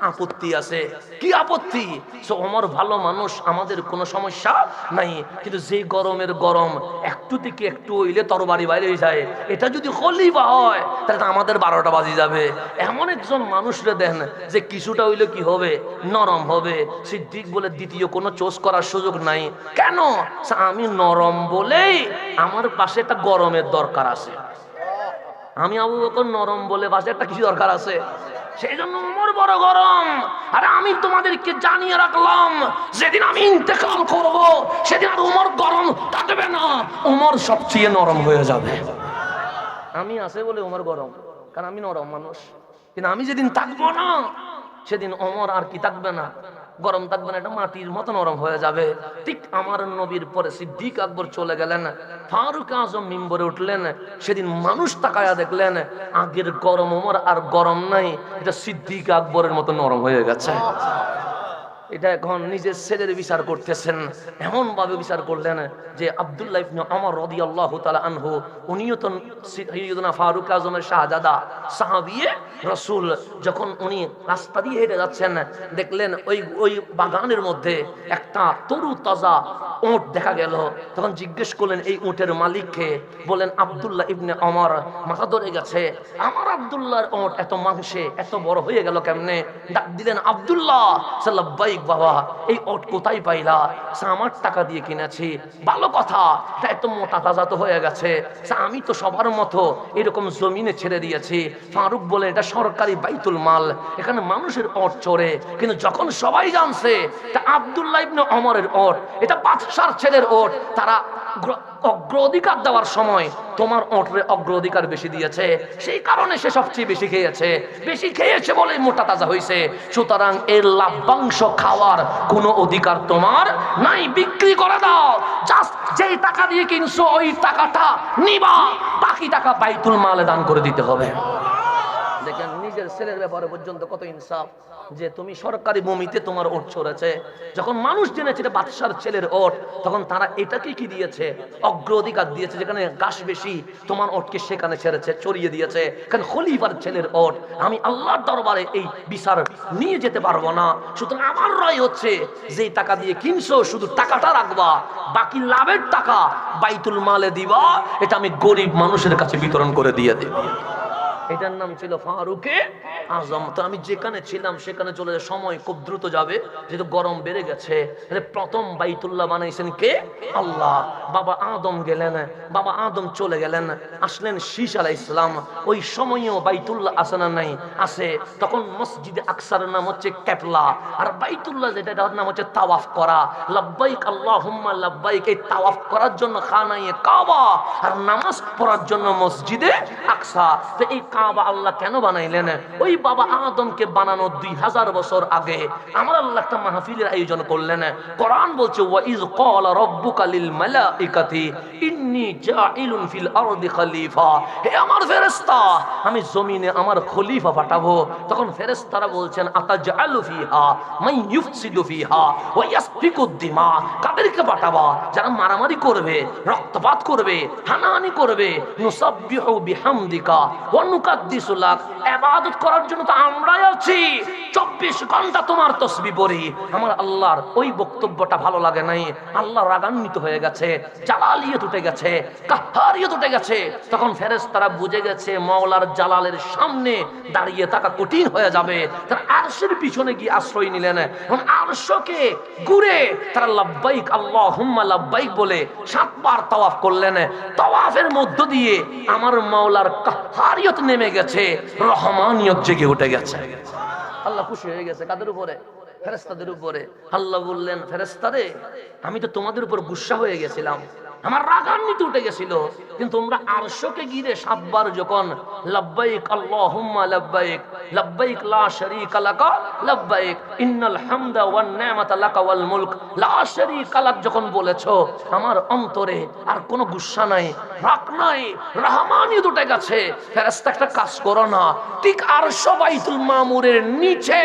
আপত্তি আছে। কি আপত্তি? ওমর ভালো মানুষ, আমাদের কোনো সমস্যা নাই, কিন্তু যে গরমের গরম একটু থেকে একটু হইলে তরবারি বাইরে যায়, এটা যদি খলিফা হয় তাহলে আমাদের 12টা বাজি যাবে। এমন একজন মানুষরে দেন যে কিছুটা হইলে কি হবে? নরম হবে। সিদ্দিক বলে দ্বিতীয় কোনো চোষ করার সুযোগ নাই। কেন? আমি নরম বলেই আমার পাশে একটা গরমের দরকার আছে। আমি আবু বকর নরম বলে পাশে একটা কিছু দরকার আছে, সেই জন্য ওমর বড় গরম। আরে আমি তোমাদেরকে জানিয়ে রাখলাম যেদিন আমি ইন্তেকাল করব সেদিন আর ওমর গরম থাকবে না, ওমর সবচেয়ে নরম হয়ে যাবে। আমি আছে বলে ওমর গরম, কারণ আমি নরম মানুষ। কিন্তু আমি যেদিন থাকবো না সেদিন ওমর আর কি থাকবে না, গরম থাকবে না, এটা মাটির মতো নরম হয়ে যাবে। ঠিক আমার নবীর পরে সিদ্দিক আকবর চলে গেলেন, ফারুক আজম মিম্বরে উঠলেন। সেদিন মানুষ তাকায়া দেখলেন আগের গরম ওমর আর গরম নাই, এটা সিদ্দিক আকবরের মতো নরম হয়ে গেছে। এটা এখন নিজের ছেলের বিচার করতেছেন, এমন ভাবে বিচার করলেন যে আব্দুল্লাহ ইবনে ওমর রাদিয়াল্লাহু তাআলা আনহু, উনিও তো সাইয়্যিদনা ফারুক আজমের শাহজাদা সাহাবীয়ে রাসূল। যখন উনি রাস্তা দিয়ে হেঁটে যাচ্ছেন, দেখলেন ওই বাগানের মধ্যে একটা তরু তাজা উট দেখা গেল। তখন জিজ্ঞেস করলেন এই উটের মালিককে, বলেন আব্দুল্লাহ ইবনে ওমর। মাথা ধরে গেছে, আমার আব্দুল্লাহর উট এত মাংসে এত বড় হয়ে গেল কেমনে? ডাক দিলেন আব্দুল্লাহ, সাল্লাল্লাহু বাবা এই ওট কোথায় পাইলা? আমার টাকা দিয়ে কিনেছি। ভালো কথা, এটা এত মোটা তাজা তো হয়ে গেছে, আমি তো সবার মতো এরকম জমিনে ছেড়ে দিয়েছি। ফারুক বলে এটা সরকারি বাইতুল মাল, এখানে মানুষের ওট চড়ে। কিন্তু যখন সবাই জানছে এটা আব্দুল্লাহ ইবনে ওমরের ওট, এটা বাদশার ছেলের ওট, তারা অগ্রাধিকার দেওয়ার সময় তোমার ওটরে অগ্রাধিকার বেশি দিয়েছে, সেই কারণে সে সবচেয়ে বেশি খেয়েছে। বেশি খেয়েছে বলে মোটা তাজা হয়েছে। সুতরাং এর লাভ্যাংশ খাওয়ার কোনো অধিকার তোমার নাই, বিক্রি করে দাও। জাস্ট যেই টাকা দিয়ে কিনছো ওই টাকাটা নিবা, বাকি টাকা বাইতুল মালে দান করে দিতে হবে। দেখেন নিজের ছেলের ব্যাপারে পর্যন্ত কত ইনসাফ, যে তুমি সরকারি ভূমিতে তোমার ওট ছড়েছে। যখন মানুষ জেনেছে এটা বাদশার ছেলের ওট, তখন তারা এটাকে কি দিয়েছে? অগ্রাধিকার দিয়েছে। যেখানে ঘাস বেশি তোমার ওটকে সেখানে ছেড়েছে, ছড়িয়ে দিয়েছে। কারণ খলিফার ছেলের ওট, আমি আল্লাহর দরবারে এই বিচার নিয়ে যেতে পারবো না। সুতরাং আমার রায় হচ্ছে যে টাকা দিয়ে কিনছো শুধু টাকাটা রাখবা, বাকি লাভের টাকা বাইতুল মালে দিবা, এটা আমি গরিব মানুষের কাছে বিতরণ করে দিয়ে দেব। এটার নাম ছিল ফারুকে আজম। তো আমি যেখানে ছিলাম সেখানে চলে যাওয়ার সময় খুব দ্রুত যাবে, যেহেতু গরম বেড়ে গেছে। প্রথম বাইতুল্লাহ বানাইছেন কে? আল্লাহ। বাবা আদম গেলেন, বাবা আদম চলে গেলেন, আসলেন শীস আলাইহিস সালাম। ওই সময়ও বাইতুল্লাহ আছে না নাই? আছে। তখন মসজিদে আকসার নাম হচ্ছে কেবলা, আর বাইতুল্লাহ যেটা এটার নাম হচ্ছে তাওয়াফ করা। লাব্বাইক আল্লাহুম্মা লাব্বাইক, এই তাওয়াফ করার জন্য খানায়ে কাবা, আর নামাজ পড়ার জন্য মসজিদে আকসা। তো এই কাবা আল্লাহ কেন বানাইলেন? ওই বাবা আদমকে বানানো 2000 বছর আগে আমার আল্লাহ একটা মাহফিলের আয়োজন করলেন। কোরআন বলছে ওয়া ইয ক্বালা রাব্বুকা লিল মালাইকাতি ইন্নী জাইলুন ফিল আরদি খলিফা, হে আমার ফেরেশতা আমি জমিনে আমার খলিফা পাঠাবো। তখন ফেরেশতারা বলছেন আতাজআলু ফিহা মান ইউফসিদু ফিহা ওয়া ইয়াসফিকুদ দিমা, কাদেরকে পাঠাবা? যারা মারামারি করবে, রক্তপাত করবে, হানাহানি করবে। নুসাব্বিহু বিহামদিকা ওয়া নুকাদ্দিসু লাক, ইবাদত করার জন্য তো আমরাই আছি। 24 ঘন্টা তোমার তাসবিহ পড়ি। আমার আল্লাহর ওই বক্তব্যটা ভালো লাগে নাই, আল্লাহ রাগান্বিত হয়ে গেছে, জালালিয়ত উঠে গেছে, কাহ্হারিয়ত উঠে গেছে। তখন ফেরেশতারা বুঝে গেছে মাওলার জালালের সামনে দাঁড়িয়ে থাকা কঠিন হয়ে যাবে। তারা আরশের পিছনে গিয়ে আশ্রয় নিলেন। এখন আরশকে ঘুরে তারা লাব্বাইক আল্লাহুম্মা লাব্বাইক বলে 7 বার তাওয়াফ করলেন। তাওয়াফের মধ্য দিয়ে আমার মাওলার কাহ্হারিয়ত নেমে গেছে, রহমানিয়ত জেগে উঠে গেছে। আল্লাহ খুশি হয়ে গেছে কাদের উপরে? ফেরেশতাদের উপরে। আল্লাহ বললেন, ফেরেশতারে আমি তো তোমাদের উপর গুসা হয়ে গেছিলাম, আমার রাগান্বিত উঠে গেছিল, কিন্তু তোমরা আরশকে ঘিরে 7 বার যখন লাব্বাইক আল্লাহুম্মা লাব্বাইক লাব্বাইক লা শারীকা লাকা লাব্বাইক ইন্নাল হামদা ওয়ান নি'মাতা লাকা ওয়াল মুলক লা শারীকা লাক যখন বলেছো, আমার অন্তরে আর কোনো গুসা নাই, রাগ নাই, রহমানিয়ত উঠে গেছে। ফেরেশতা একটা কাজ করো না, ঠিক আরশ বাইতুল মামুরের নিচে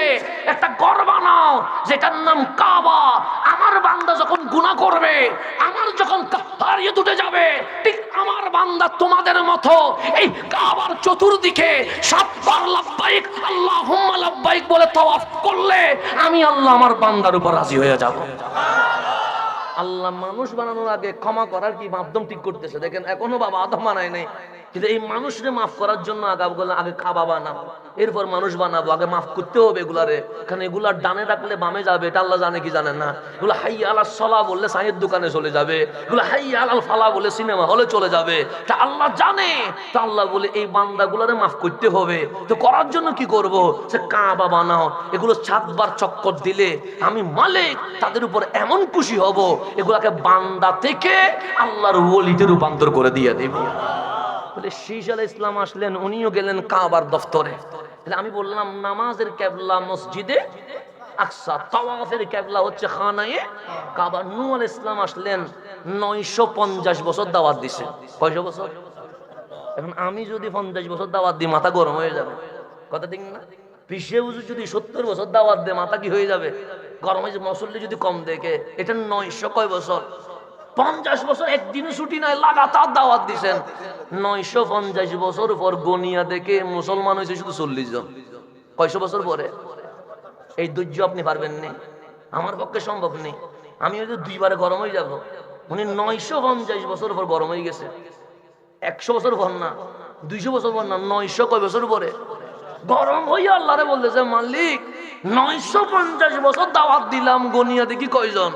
একটা ঘর বানাও যেটার নাম কাবা। আমার বান্দা যখন গুনাহ করবে, আমার যখন কাহ্হারিয়ত উঠে যাবে, ঠিক আমার বান্দা তোমাদের মতো এই কাবার চতুর্দিকে 7 বার লাব্বাইক আল্লাহুম্মা লাব্বাইক বলে তাওয়াফ করলে আমি আল্লাহ আমার বান্দার উপর রাজি হয়ে যাব। আল্লাহ মানুষ বানানোর আগে ক্ষমা করার কি মাধ্যম ঠিক করতেছে দেখেন। এখনো বাবা আদম বানায় নাই, কিন্তু এই মানুষরে মাফ করার জন্য আগে কাবা বানাবো, এরপর মানুষ বানাবো। আগে মাফ করতে হবে এগুলারে, কারণ এগুলার ডানে রাখলে বামে যাবে, এটা আল্লাহ জানে কি জানেন না। এগুলো হাইয়া আলাস সালাহ বললে চায়ের দোকানে চলে যাবে, এগুলো হাইয়া আলাল ফালাহ বলে সিনেমা হলে চলে যাবে, তা আল্লাহ জানে। তা আল্লাহ বলে এই বান্দাগুলারে মাফ করতে হবে, তো করার জন্য কি করব? সে কাবা বানাও। এগুলো 7 বার চক্কর দিলে আমি মালিক তাদের উপর এমন খুশি হব, এগুলাকে বান্দা থেকে আল্লাহর ওলিতে রূপান্তর করে দিয়ে দেব। বলে শীশ আলাইহিস সালাম আসলেন, উনিও গেলেন কাবার দফতরে। আমি বললাম নামাজের কিবলা মসজিদে আকসা, তাওয়াফের কিবলা হচ্ছে খানায়ে কাবা। নূহ আলাইহিস সালাম আসলেন, 950 বছর দাওয়াত দিছে। কয়শো বছর? এখন আমি যদি 50 বছর দাওয়াত দিই মাথা গরম হয়ে যাবে, কথা ঠিক না? পিসে হুজুর যদি 70 বছর দাওয়াত দেয় মাথা কি হয়ে যাবে? গরম হয়ে যাবে। মুসল্লি যদি কম দেখে, এটা 900 কয় বছর? 50 বছর একদিনও ছুটি নাই, লাগাতার দাওয়াত দিছেন। 950 বছর পর গনিয়া দেখে মুসলমান হয়েছে শুধু 40 জন। কয়শো বছর পরে? এই ধৈর্য আপনি পারবেন না, আমার পক্ষে সম্ভব নেই। আমি হয়তো 2 বারে গরম হয়ে যাব, উনি 950 বছর পর গরম হয়ে গেছে। 100 বছর পর না, 200 বছর পর না, 900 কয় বছর পরে গরম হইয়া আল্লাহরে বলতেছে, মালিক 950 বছর দাওয়াত দিলাম, গনিয়া দেখি কয়জন।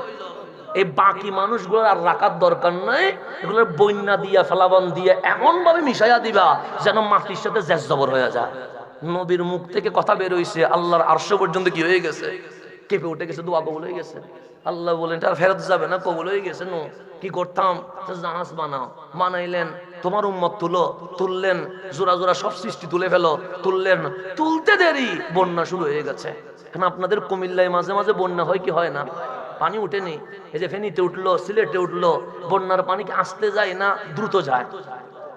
এই বাকি মানুষগুলোর আর রাখার দরকার নাই, এগুলোর বন্যা দিয়া ফেলাবন দিয়ে এমন ভাবে মিশাইয়া দিবা যেন মাটির সাথে জেজ জবর হয়ে যায়। নবীর মুখ থেকে কথা বের হইছে, আল্লাহর আরশ পর্যন্ত কি হয়ে গেছে? কেঁপে উঠে গেছে, দোয়া কবুল হয়ে গেছে। আল্লাহ বলেন এটা ফেরত যাবে না, কবুল হয়ে গেছে। নো কি করতাম? জাহাজ বানাও, বানাইলেন। তোমার উম্মত তুললেন, জোড়া জোড়া সব সৃষ্টি তুলে ফেলো, তুললেন। তুলতে দেরি বন্যা শুরু হয়ে গেছে। এখন আপনাদের কুমিল্লায় মাঝে মাঝে বন্যা হয় কি হয় না? পানি উঠেনি। এই যে ফেনীতে উঠলো, সিলেটে উঠলো, বন্যার পানি কি আসতে যায় না দ্রুত যায়?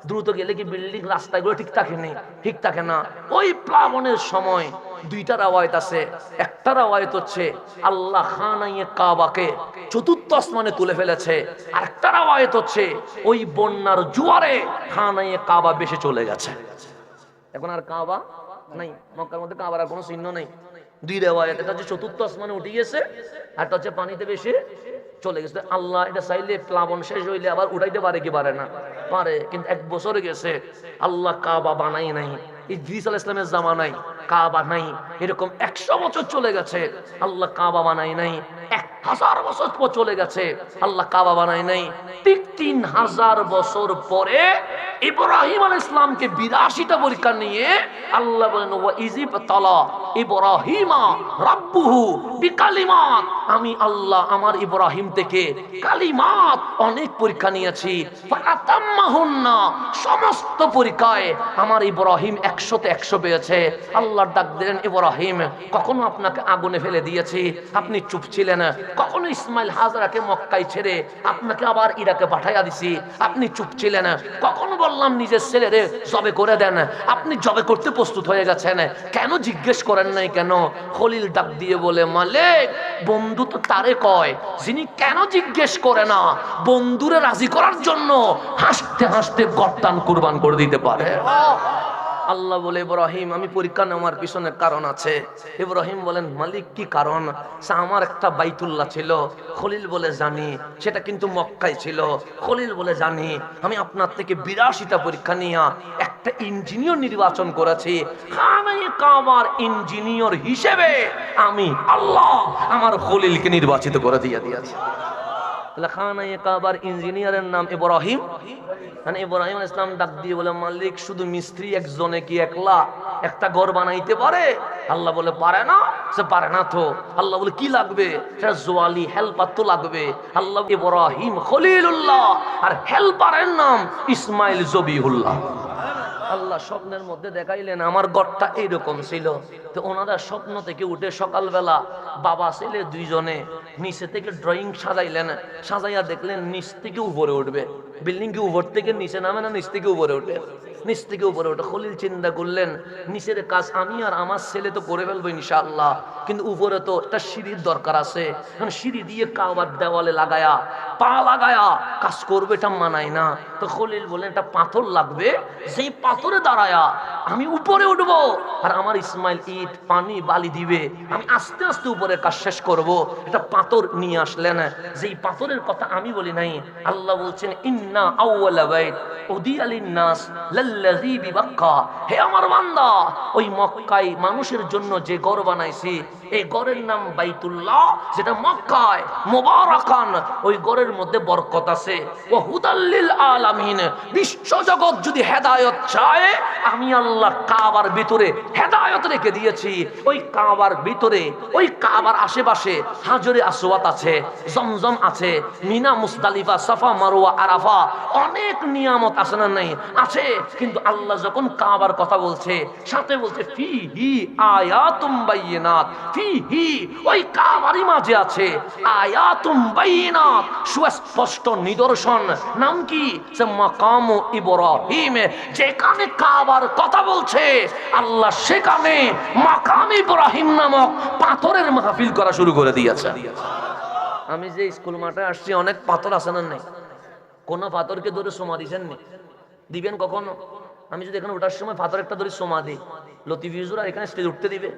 দ্রুত গেলে কি বিল্ডিং রাস্তাগুলো ঠিক থাকে নি? ঠিক থাকে না। ওই প্লাবনের সময় 2টা রাওয়ায়াত আছে। একটা রাওয়ায়াত হচ্ছে আল্লাহ খানায়ে কাবাকে 4র্থ আসমানে তুলে ফেলেছে, আর একটা রাওয়ায়াত হচ্ছে ওই বন্যার জোয়ারে খানায়ে কাবা বেশে চলে গেছে। এখন আর কাবা নাই, মক্কার মধ্যে কাবার আর কোনো চিহ্ন নেই। 2 রাওয়ায়াত, এটা হচ্ছে 4র্থ আসমানে উঠে গেছে, আর এটা হচ্ছে পানিতে বেশি চলে গেছে। আল্লাহ এটা চাইলে প্লাবন শেষ হইলে আবার উঠাইতে পারে কি পারে না? পারে। কিন্তু 1 বছর গেছে, আল্লাহ কাবা বানাই নাই। ইদ্রিস আলাইহিস সালামের জামানায় কাবা নাই। এরকম 100 বছর চলে গেছে, আল্লাহ কাবা বানাই নাই। 1000 বছর পর চলে গেছে, আল্লাহ কাবা বানাই নাই। ঠিক 3000 বছর পরে ইব্রাহিম আলাইহিস সালামকে 82টা পরীক্ষা নিয়ে আল্লাহ বলেন ওয়া ইযিবতালা ইব্রাহিমা রাব্বুহু বিকালিমাত, আমি আল্লাহ আমার ইব্রাহিম থেকে কালিমাত অনেক পরীক্ষা নিয়েছি। ফাতাম্মাহুন্না, সমস্ত পরীক্ষায় আমার ইব্রাহিম 100তে 100 পেয়েছে। আল্লাহ ডাক দিলেন, ইব্রাহিম কখনো আপনাকে আগুনে ফেলে দিয়েছি, আপনি চুপ ছিলেন। কখনো ইসমাইল হাজরাকে মক্কায় ছেড়ে আপনাকে আবার ইরাকে পাঠাইয়া দিছি, আপনি চুপ ছিলেন। কখনো বললাম নিজের ছেলেরে জবে করে দেন, আপনি জবে করতে প্রস্তুত হয়ে গেছেন, কেন জিজ্ঞেস করেন নাই কেন? খলিল ডাক দিয়ে বলে, মালিক বন্ধু তো তারে কয় যিনি কেন জিজ্ঞেস করে না, বন্ধুরে রাজি করার জন্য হাসতে হাসতে গর্দান কুরবান করে দিতে পারে। আল্লাহ বলে ইব্রাহিম আমি পরীক্ষা নেওয়ার পিছনে কারণ আছে। ইব্রাহিম বলেন মালিক কি কারণ? আমার একটা বাইতুল্লাহ ছিল, খলিল বলে জানি সেটা কিন্তু মক্কায় ছিল। খলিল বলে জানি আমি আপনার থেকে 82টা পরীক্ষা নিয়ে একটা ইঞ্জিনিয়র নির্বাচন করেছি। খানায়ে কাবার ইঞ্জিনিয়র হিসেবে আমি আল্লাহ আমার খলিলকে নির্বাচিত করে দিয়েছি। খানায়ে কাবার ইঞ্জিনিয়ারের নাম ইব্রাহিম। মানে ইব্রাহিম আলাইহিস সালাম ডাক দিয়ে বলে মালিক শুধু মিস্ত্রি একজনে কি একলা একটা ঘর বানাইতে পারে? আল্লাহ বলে পারে না। সে পারে না তো আল্লাহ বলে কি লাগবে? সেটা জোয়ালি হেল্পার তো লাগবে। আল্লাহ ইব্রাহিম খলিলুল্লাহ আর হেল্পারের নাম ইসমাইল জবিহুল্লাহ। আল্লাহ স্বপ্নের মধ্যে দেখাইলেন আমার ঘরটা এইরকম ছিল। তো ওনারা স্বপ্ন থেকে উঠে সকালবেলা বাবা ছেলে দুইজনে নিচে থেকে ড্রয়িং সাজাইলেন। সাজাইয়া দেখলেন নিচ থেকে উপরে উঠবে। বিল্ডিং কি উপর থেকে নিচে নামে না নিচ থেকে উপরে উঠে? নিচ থেকে উপরে উঠে। খলিল চিন্তা করলেন নিচের কাজ আমি আর আমার ছেলে তো করে ফেলবো ইনশাআল্লাহ, কিন্তু উপরে তো একটা সিঁড়ির দরকার আছে। সিঁড়ি দিয়ে কাবার দেওয়ালে লাগায়া পা লাগায়া কাজ করবে এটা মানায় না। তো খলিল বলেন একটা পাথর লাগবে, যেই পাথরে দাঁড়ায়া আমি উপরে উঠবো আর আমার ইসমাইল ইট পানি বালি দিবে, আমি আস্তে আস্তে উপরে কাজ শেষ করব। এটা পাথর নিয়ে আসলেন। যেই পাথরের কথা আমি বলি নাই, আল্লাহ বলছেন ইন্না আউওয়ালা বাইত উদিয়া লিন-নাস লাল্লাযী বিবাক্কা। হে আমার বান্দা, ওই মক্কায় মানুষের জন্য যে ঘর বানাইছি এই ঘরের নাম বাইতুল্লাহ, যেটা মক্কায় মুবারাকান। ওই ঘরের মধ্যে বরকত আছে। ওয়া হুদাল লিল আলামিন। বিশ্ব জগৎ যদি হেদায়েত চায় আমি আল্লাহ কাবার ভিতরে হেদায়েত রেখে দিয়েছি। ওই কাবার ভিতরে ওই কাবার আশেপাশে হাজরে আসওয়াদ আছে, জমজম আছে, মিনা মুজদালিফা সাফা মারওয়া আরাফা অনেক নিয়ামত আছে না নাই? আছে। কিন্তু আল্লাহ যখন কাবার কথা বলছে সাথে বলছে ফিহি আয়াতুম বাইয়িনাত। ফিহি ওই কাবারই মাঝে আছে আয়াতুম বাইয়িনাত, সুস্পষ্ট নিদর্শন। নাম কি? সে মাকাম ইব্রাহিম। যেখানে কাবার কথা বলছে আল্লাহ সেখানে মাকাম ইব্রাহিম নামক পাথরের মাহফিল করা শুরু করে দিয়েছে। আমি যে স্কুল মাঠে আসছি অনেক পাথর আছে না নাই? কোন পাথরকে ধরে সোমা দিচ্ছেন নি? দিবেন কখনো? আমি যদি এখানে ওঠার সময় পাথর একটা ধরে সোমা দিই, লতিফ হুজুর আর এখানে স্টেজ উঠতে দিবে?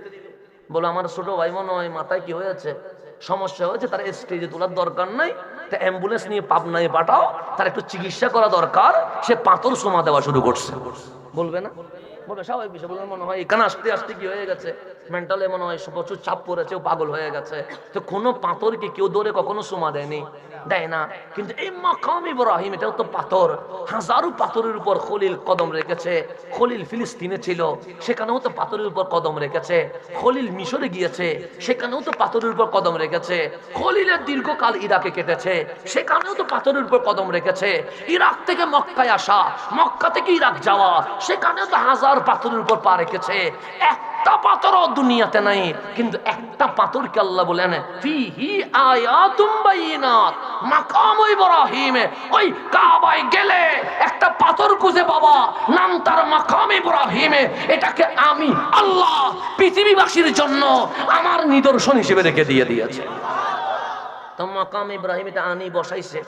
বলো আমার ছোট ভাই মনে হয় মাথায় কি হয়েছে, সমস্যা হয়েছে, তার স্টেজে তোলার দরকার নাই, তা অ্যাম্বুলেন্স নিয়ে পাবনায় পাঠাও, তার একটু চিকিৎসা করা দরকার, সে পাথর সোমা দেওয়া শুরু করছে। বলবে না? বলবে স্বাভাবিক বিষয়। বলবে মনে হয় এখানে আসতে আসতে কি হয়ে গেছে, মেন্টালে মনে হয় প্রচুর চাপ পড়েছে, পাগল হয়ে গেছে। তো কোনো পাথরকে কেউ ধরে কখনো সোমা দেয়নি, দেয় না। কিন্তু এই মাকাম ইব্রাহিম এটাও তো পাথর। হাজারো পাথরের উপর খলিল কদম রেখেছে। খলিল ফিলিস্তিনে ছিল, সেখানেও তো পাথরের উপর কদম রেখেছে। খলিল মিশরে গিয়েছে, সেখানেও তো পাথরের উপর কদম রেখেছে। খলিলের দীর্ঘকাল ইরাকে কেটেছে, সেখানেও তো পাথরের উপর কদম রেখেছে। ইরাক থেকে মক্কায় আসা, মক্কা থেকে ইরাক যাওয়া, সেখানেও তো হাজার পাথরের উপর পা রেখেছে। একটা পাথরও দুনিয়াতে নাই, কিন্তু একটা পাথরকে আল্লাহ বলেন ফিহি আয়াতুম বাইয়িনাত। মাকাম ইব্রাহিম, ওই কাবায় গেলে একটা পাথর খুঁজে পাবা, নাম তার মাকাম ইব্রাহিম। এটাকে আমি আল্লাহ পৃথিবীবাসীর জন্য আমার নিদর্শন হিসেবে রেখে দিয়েছে। তো মাকাম ইব্রাহিম এটা আনি বসাইছে।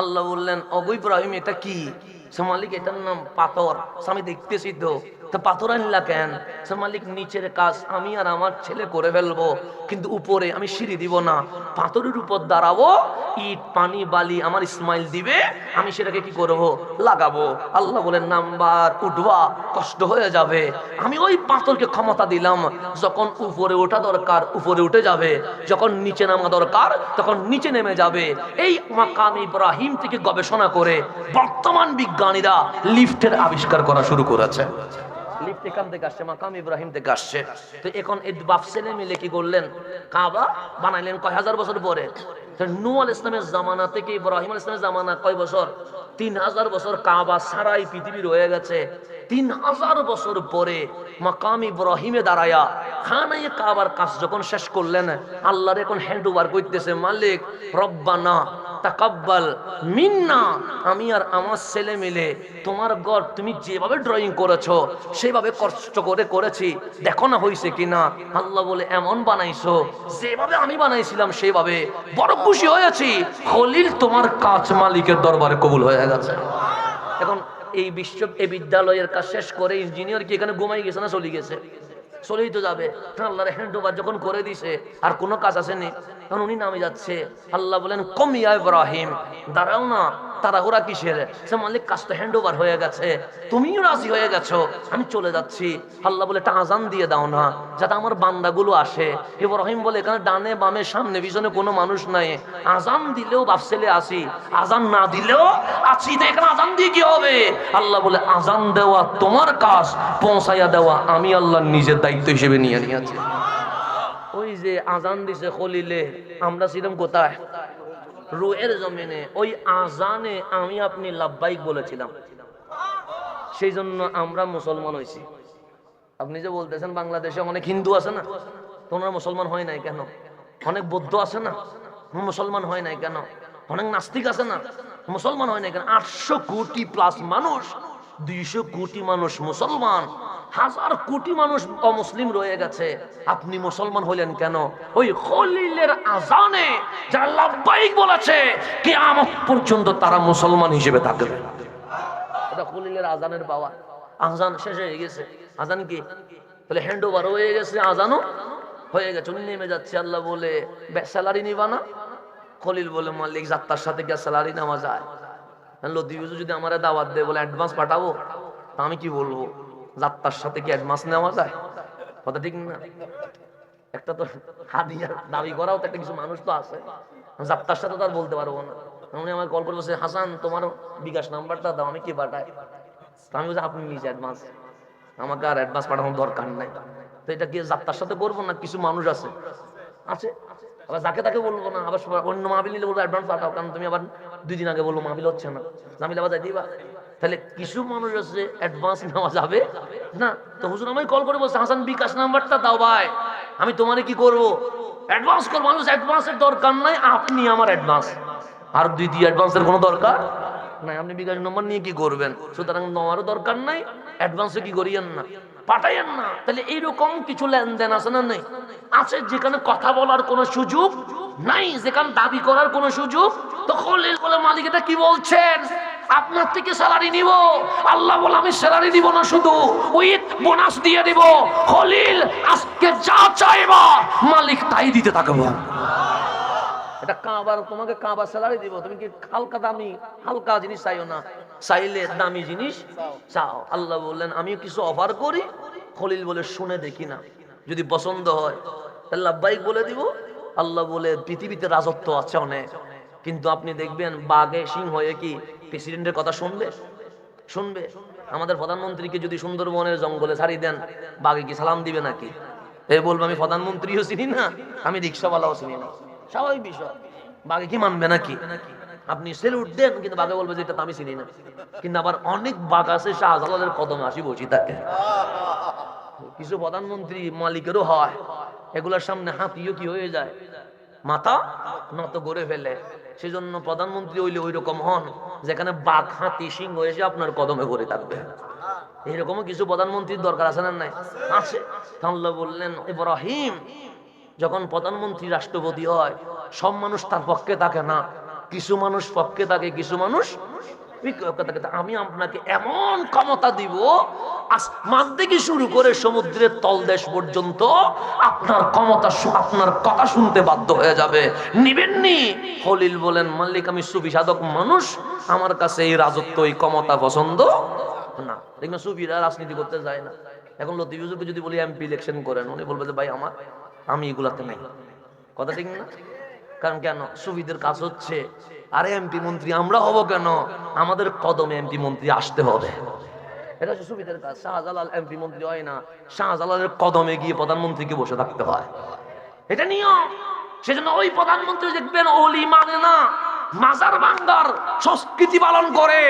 আল্লাহ বললেন অগো ইব্রাহিম এটা কি? মালিক এটার নাম পাথর। আমি দেখতেছি তো পাথর আনলা কেন? মালিক নিচের কাজ আমি আর আমার ছেলে করে ফেলবো, কিন্তু উপরে আমি সিঁড়ি দিব না, পাথরের উপর দাঁড়াবো, ইট পানি বালি আমার ইসমাইল দিবে, আমি সেটাকে কি করবো? লাগাবো। আল্লাহ বলেন নাম্বার উঠবা, কষ্ট হয়ে যাবে। আমি ওই পাথরকে ক্ষমতা দিলাম, যখন উপরে ওঠা দরকার উপরে উঠে যাবে, যখন নিচে নামা দরকার তখন নিচে নেমে যাবে। এই মাকাম ইব্রাহিম থেকে গবেষণা করে বর্তমান বিজ্ঞানীরা লিফটের আবিষ্কার করা শুরু করেছে। লিফট এখান থেকে আসছে, মাকাম ইব্রাহিম থেকে আসছে। তো এখন এই বাপ ছেলে মিলে কি করলেন? কাবা বানাইলেন কয় হাজার বছর পরে। নূহ আলাইহিস সালামের জামানা থেকে ইব্রাহিম আলাইহিস সালামের জামানা কয় বছর? 3000 বছর কাবা সারাই পৃথিবী রয়ে গেছে। 3000 বছর পরে মাকাম ইব্রাহিমে দাঁড়ায়া খানায়ে কাবার কাজ যখন শেষ করলেন, আল্লাহর এখন হ্যান্ড ওভার করতেছে, মালিক রব্বানা তাকাব্বাল মিন্না। আমি আর আমার ছেলে মিলে তোমার ঘর তুমি যেভাবে ড্রয়িং করেছো সেভাবে কষ্ট করে করেছি, দেখো না হয়েছে কিনা। আল্লাহ বলে এমন বানাইছো যেভাবে আমি বানাইছিলাম সেভাবে, বড় খুশি হয়েছি। খলিল তোমার কাজ মালিকের দরবারে কবুল হয়ে গেছে। এখন এই বিদ্যালয়ের কাজ শেষ করে ইঞ্জিনিয়ার কি এখানে ঘুমাই গেছে না চলে গেছে? চলেই তো যাবে। আল্লাহর হ্যান্ড ওভার যখন করে দিছে আর কোনো কাজ আসেনি, তখন উনি নামে যাচ্ছে। আল্লাহ বলেন কম ইয়া ইব্রাহিম, দাঁড়াও না, তাড়াহুড়া কিসের? সে মালিক, কাজ তো হ্যান্ড ওভার হয়ে গেছে, তুমিও রাজি হয়ে গেছো, আমি চলে যাচ্ছি। আল্লাহ বলে একটা আজান দিয়ে দাও না, যাতে আমার বান্দাগুলো আসে। ইব্রাহিম বলে এখানে ডানে বামে সামনে পিছনে কোনো মানুষ নাই, আজান দিলেও বাপ ছেলে আসি, আজান না দিলেও আছি, তো এখানে আজান দিয়ে কি হবে? আল্লাহ বলে আজান দেওয়া তোমার কাজ, পৌঁছাইয়া দেওয়া আমি আল্লাহ নিজের দায়িত্ব হিসেবে নিয়ে নিয়েছি। ওই যে আজান দিছে খলিলে, আমরা ছিলাম কোথায়? রুহের জমিনে। ওই আজানে আমি আপনি লাব্বাইক বলেছিলাম, সেই জন্য আমরা মুসলমান হয়েছি। আপনি যে বলতেছেন বাংলাদেশে অনেক হিন্দু আছে না, তোমরা মুসলমান হয় নাই কেন? অনেক বৌদ্ধ আছে না, মুসলমান হয় নাই কেন? অনেক নাস্তিক আছে না, মুসলমান হয় নাই কেন? 800 কোটি প্লাস মানুষ, 200 কোটি মানুষ মুসলমান, 1000 কোটি মানুষ অমুসলিম রয়ে গেছে, আপনি মুসলমান হলেন কেন? ওই খলিলের আজানে যারা লাব্বাইক বলেছে কিয়ামত পর্যন্ত তারা মুসলমান হিসেবে থাকবে। এটা খলিলের আজানের পাওয়া। আজান শেষ হয়ে গেছে, আজান কি তাহলে হ্যান্ড ওভার হয়ে গেছে, আজানও হয়ে গেছে, উনি নেমে যাচ্ছে। আল্লাহ বলে স্যালারি নিবা না? খলিল বলে মালিক যাত্রার সাথে কি স্যালারি নেওয়া যায়? লতিফ হুজুর যদি আমার দাওয়াত দেয় বলে অ্যাডভান্স পাঠাবো, তা আমি কি বলবো? যাত্রার সাথে কি অ্যাডভান্স নেওয়া যায়? কথা ঠিক না? একটা তো হাদিয়ার দাবি করাও তো একটা কিছু মানুষ তো আছে, যাত্রার সাথে তো আর বলতে পারবো না। উনি আমার কল করে বলছে হাসান তোমার বিকাশ নাম্বারটা দাও, আমি কি পাঠাই? আমি বলছি আপনি নিজে অ্যাডভান্স, আমাকে আর অ্যাডভান্স পাঠানোর দরকার নাই। তো এটা কি যাত্রার সাথে করবো না? কিছু মানুষ আছে আছে আবার যাকে তাকে বলবো না, আবার অন্য মাহফিল নিলে বলবো অ্যাডভান্স পাঠাও, কারণ তুমি আবার 2 দিন আগে বলবো মাহফিল হচ্ছে না, মাহফিল আবার যাই দিবা। তাহলে কিছু মানুষ আছে অ্যাডভান্স নেওয়া যাবে না। তো হুজুর আমায় কল করে বলছে হাসান বিকাশ নাম্বারটা দাও ভাই, আমি তোমারে কি করবো? অ্যাডভান্স করবো। মানুষ অ্যাডভান্সের দরকার নাই, আপনি আমার অ্যাডভান্স, আর দ্বিতীয় অ্যাডভান্সের কোনো দরকার নাই। আপনি বিকাশ নম্বর নিয়ে কি করবেন? সুতরাং নেওয়ারও দরকার নাই, অ্যাডভান্সে কি করিয়েন না, পাঠাইয়েন না। তাহলে এইরকম কিছু লেনদেন আছে না? নেই আছে, যেখানে কথা বলার কোনো সুযোগ নাই, যেখানে দাবি করার কোনো সুযোগ। তো খলিল বলে মালিক এটা কি বলছেন? আপনার থেকে স্যালারি নিব। আল্লাহ বলে আমি স্যালারি দিব না, শুধু উইথ বোনাস দিয়ে দিব। খলিল আজকে যা চাইবা মালিক তাই দিতে থাকবো। এটা কাবার, তোমাকে কাবার স্যালারি দিব, তুমি কি হালকা দামি হালকা জিনিস চাইও না, চাইলে দামি জিনিস চাও। আল্লাহ বললেন আমি কিছু অফার করি। খলিল বলে শুনে দেখি না, যদি পছন্দ হয় তাহলে লাব্বাইক বলে দিব। আল্লাহ বলে পৃথিবীতে রাজত্ব আছে অনেক, কিন্তু আপনি দেখবেন বাঘে সিংহ হয়ে কি প্রেসিডেন্টের কথা শুনবে? শুনবে? আমাদের প্রধানমন্ত্রীকে যদি সুন্দরবনের জঙ্গলে ছাড়ি দেন, বাঘে কি সালাম দিবে নাকি? এ বলবো আমি প্রধানমন্ত্রীও চিনি না, আমি রিক্সাওয়ালাও চিনি না, স্বাভাবিক বিষয়। বাঘে কি মানবে নাকি? আপনি সেলুট দেন, কিন্তু বাঘে বলবে যে এটা আমি চিনি না। কিন্তু আবার অনেক বাঘ আছে শাহজালালের কদমে আসি বসি থাকে। কিছু প্রধানমন্ত্রী মালিকেরও হয়, এগুলোর সামনে হাতিও কি হয়ে যায়, মাথা নত করে ফেলে। সেজন্য প্রধানমন্ত্রী হইলে ওই রকম হন যেখানে বাঘ হাতি সিংহ এসে আপনার কদমে করে থাকবে। এইরকমও কিছু প্রধানমন্ত্রীর দরকার আছে না? নাই আছে। আল্লাহ বললেন ইব্রাহিম যখন প্রধানমন্ত্রী রাষ্ট্রপতি হয়, সব মানুষ তার পক্ষে থাকে না, কিছু মানুষ পক্ষে থাকে, কিছু মানুষ বিপক্ষে থাকে। আমি আপনাকে এমন ক্ষমতা দিব, আসমান থেকে শুরু করে সমুদ্রের তলদেশ পর্যন্ত আপনার ক্ষমতা, আপনার কথা শুনতে বাধ্য হয়ে যাবে। নিবেননি? খলিল বলেন মালিক আমি সুফি সাধক মানুষ, আমার কাছে এই রাজত্ব এই ক্ষমতা পছন্দ না। দেখবেন সুফিরা রাজনীতি করতে যায় না। এখন লতিফ হুজুরকে যদি বলি এমপি ইলেকশন করেন, উনি বলবে যে ভাই আমি এগুলাতে নাই। কথা ঠিক না? কারণ কেন? সুফিদের কাজ হচ্ছে আরে এমপি মন্ত্রী আমরা হব কেন, আমাদের কদমে এমপি মন্ত্রী আসতে হবে। এটা হচ্ছে সুফিদের কাজ। শাহজালাল এমপি মন্ত্রী হয় না, শাহজালালের কদমে গিয়ে প্রধানমন্ত্রীকে বসে থাকতে হয়, এটা নিয়ম। সেজন্য ওই প্রধানমন্ত্রী দেখবেন ওলি মানে না, মাজার ভাঙ্গার সংস্কৃতি পালন করে।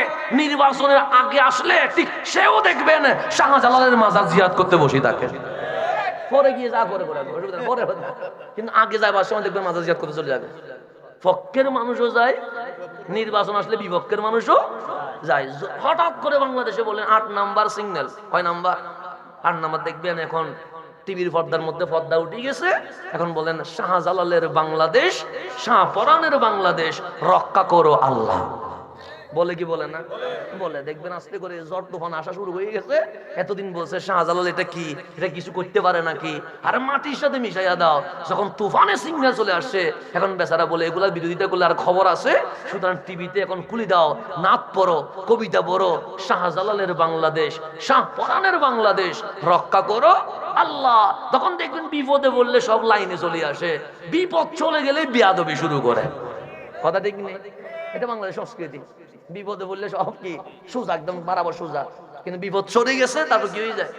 নির্বাচনের আগে আসলে ঠিক সেও দেখবেন শাহজালালের মাজার জিয়ারত করতে বসে থাকে। পরে গিয়ে যা করে পরে, কিন্তু আগে যায় বাসায় দেখবেন মাজার জিয়ারত করতে চলে যাবে। পক্ষের মানুষও যায়, নির্বাচন আসলে বিপক্ষের মানুষও যায়। হঠাৎ করে বাংলাদেশে বলেন 8 নাম্বার সিগন্যাল, কয় নাম্বার? 8 নাম্বার। দেখবেন এখন টিভির পর্দার মধ্যে পর্দা উঠে গেছে, এখন বলেন শাহজালালের বাংলাদেশ, শাহপরানের বাংলাদেশ রক্ষা করো আল্লাহ। বলে কি বলে না? বলে। দেখবেন আস্তে করে ঝড় তুফান আসা শুরু হয়ে গেছে। এতদিন বলছে শাহজালাল এটা কি, এটা কিছু করতে পারে নাকি, আরে মাটির সাথে মিশাইয়া দাও। যখন তুফানের সিগন্যাল চলে আসছে, এখন বেচারা বলে এগুলা বিরোধিতা করলে আর খবর আছে, সুতরাং টিভিতে এখন খুলে দাও, নাত পড়ো, কবিতা পড়ো, শাহজালালের বাংলাদেশ, শাহপরানের বাংলাদেশ রক্ষা করো আল্লাহ। তখন দেখবেন বিপদে বললে সব লাইনে চলে আসে, বিপদ চলে গেলে বেয়াদবি শুরু করে। কথা ঠিক নেই? এটা বাংলাদেশ সংস্কৃতি। বিপদে বললে সব কি সোজা, একদম বরাবর সোজা, কিন্তু বিপদ সরে গেছে তারপর কি হয়ে যায়,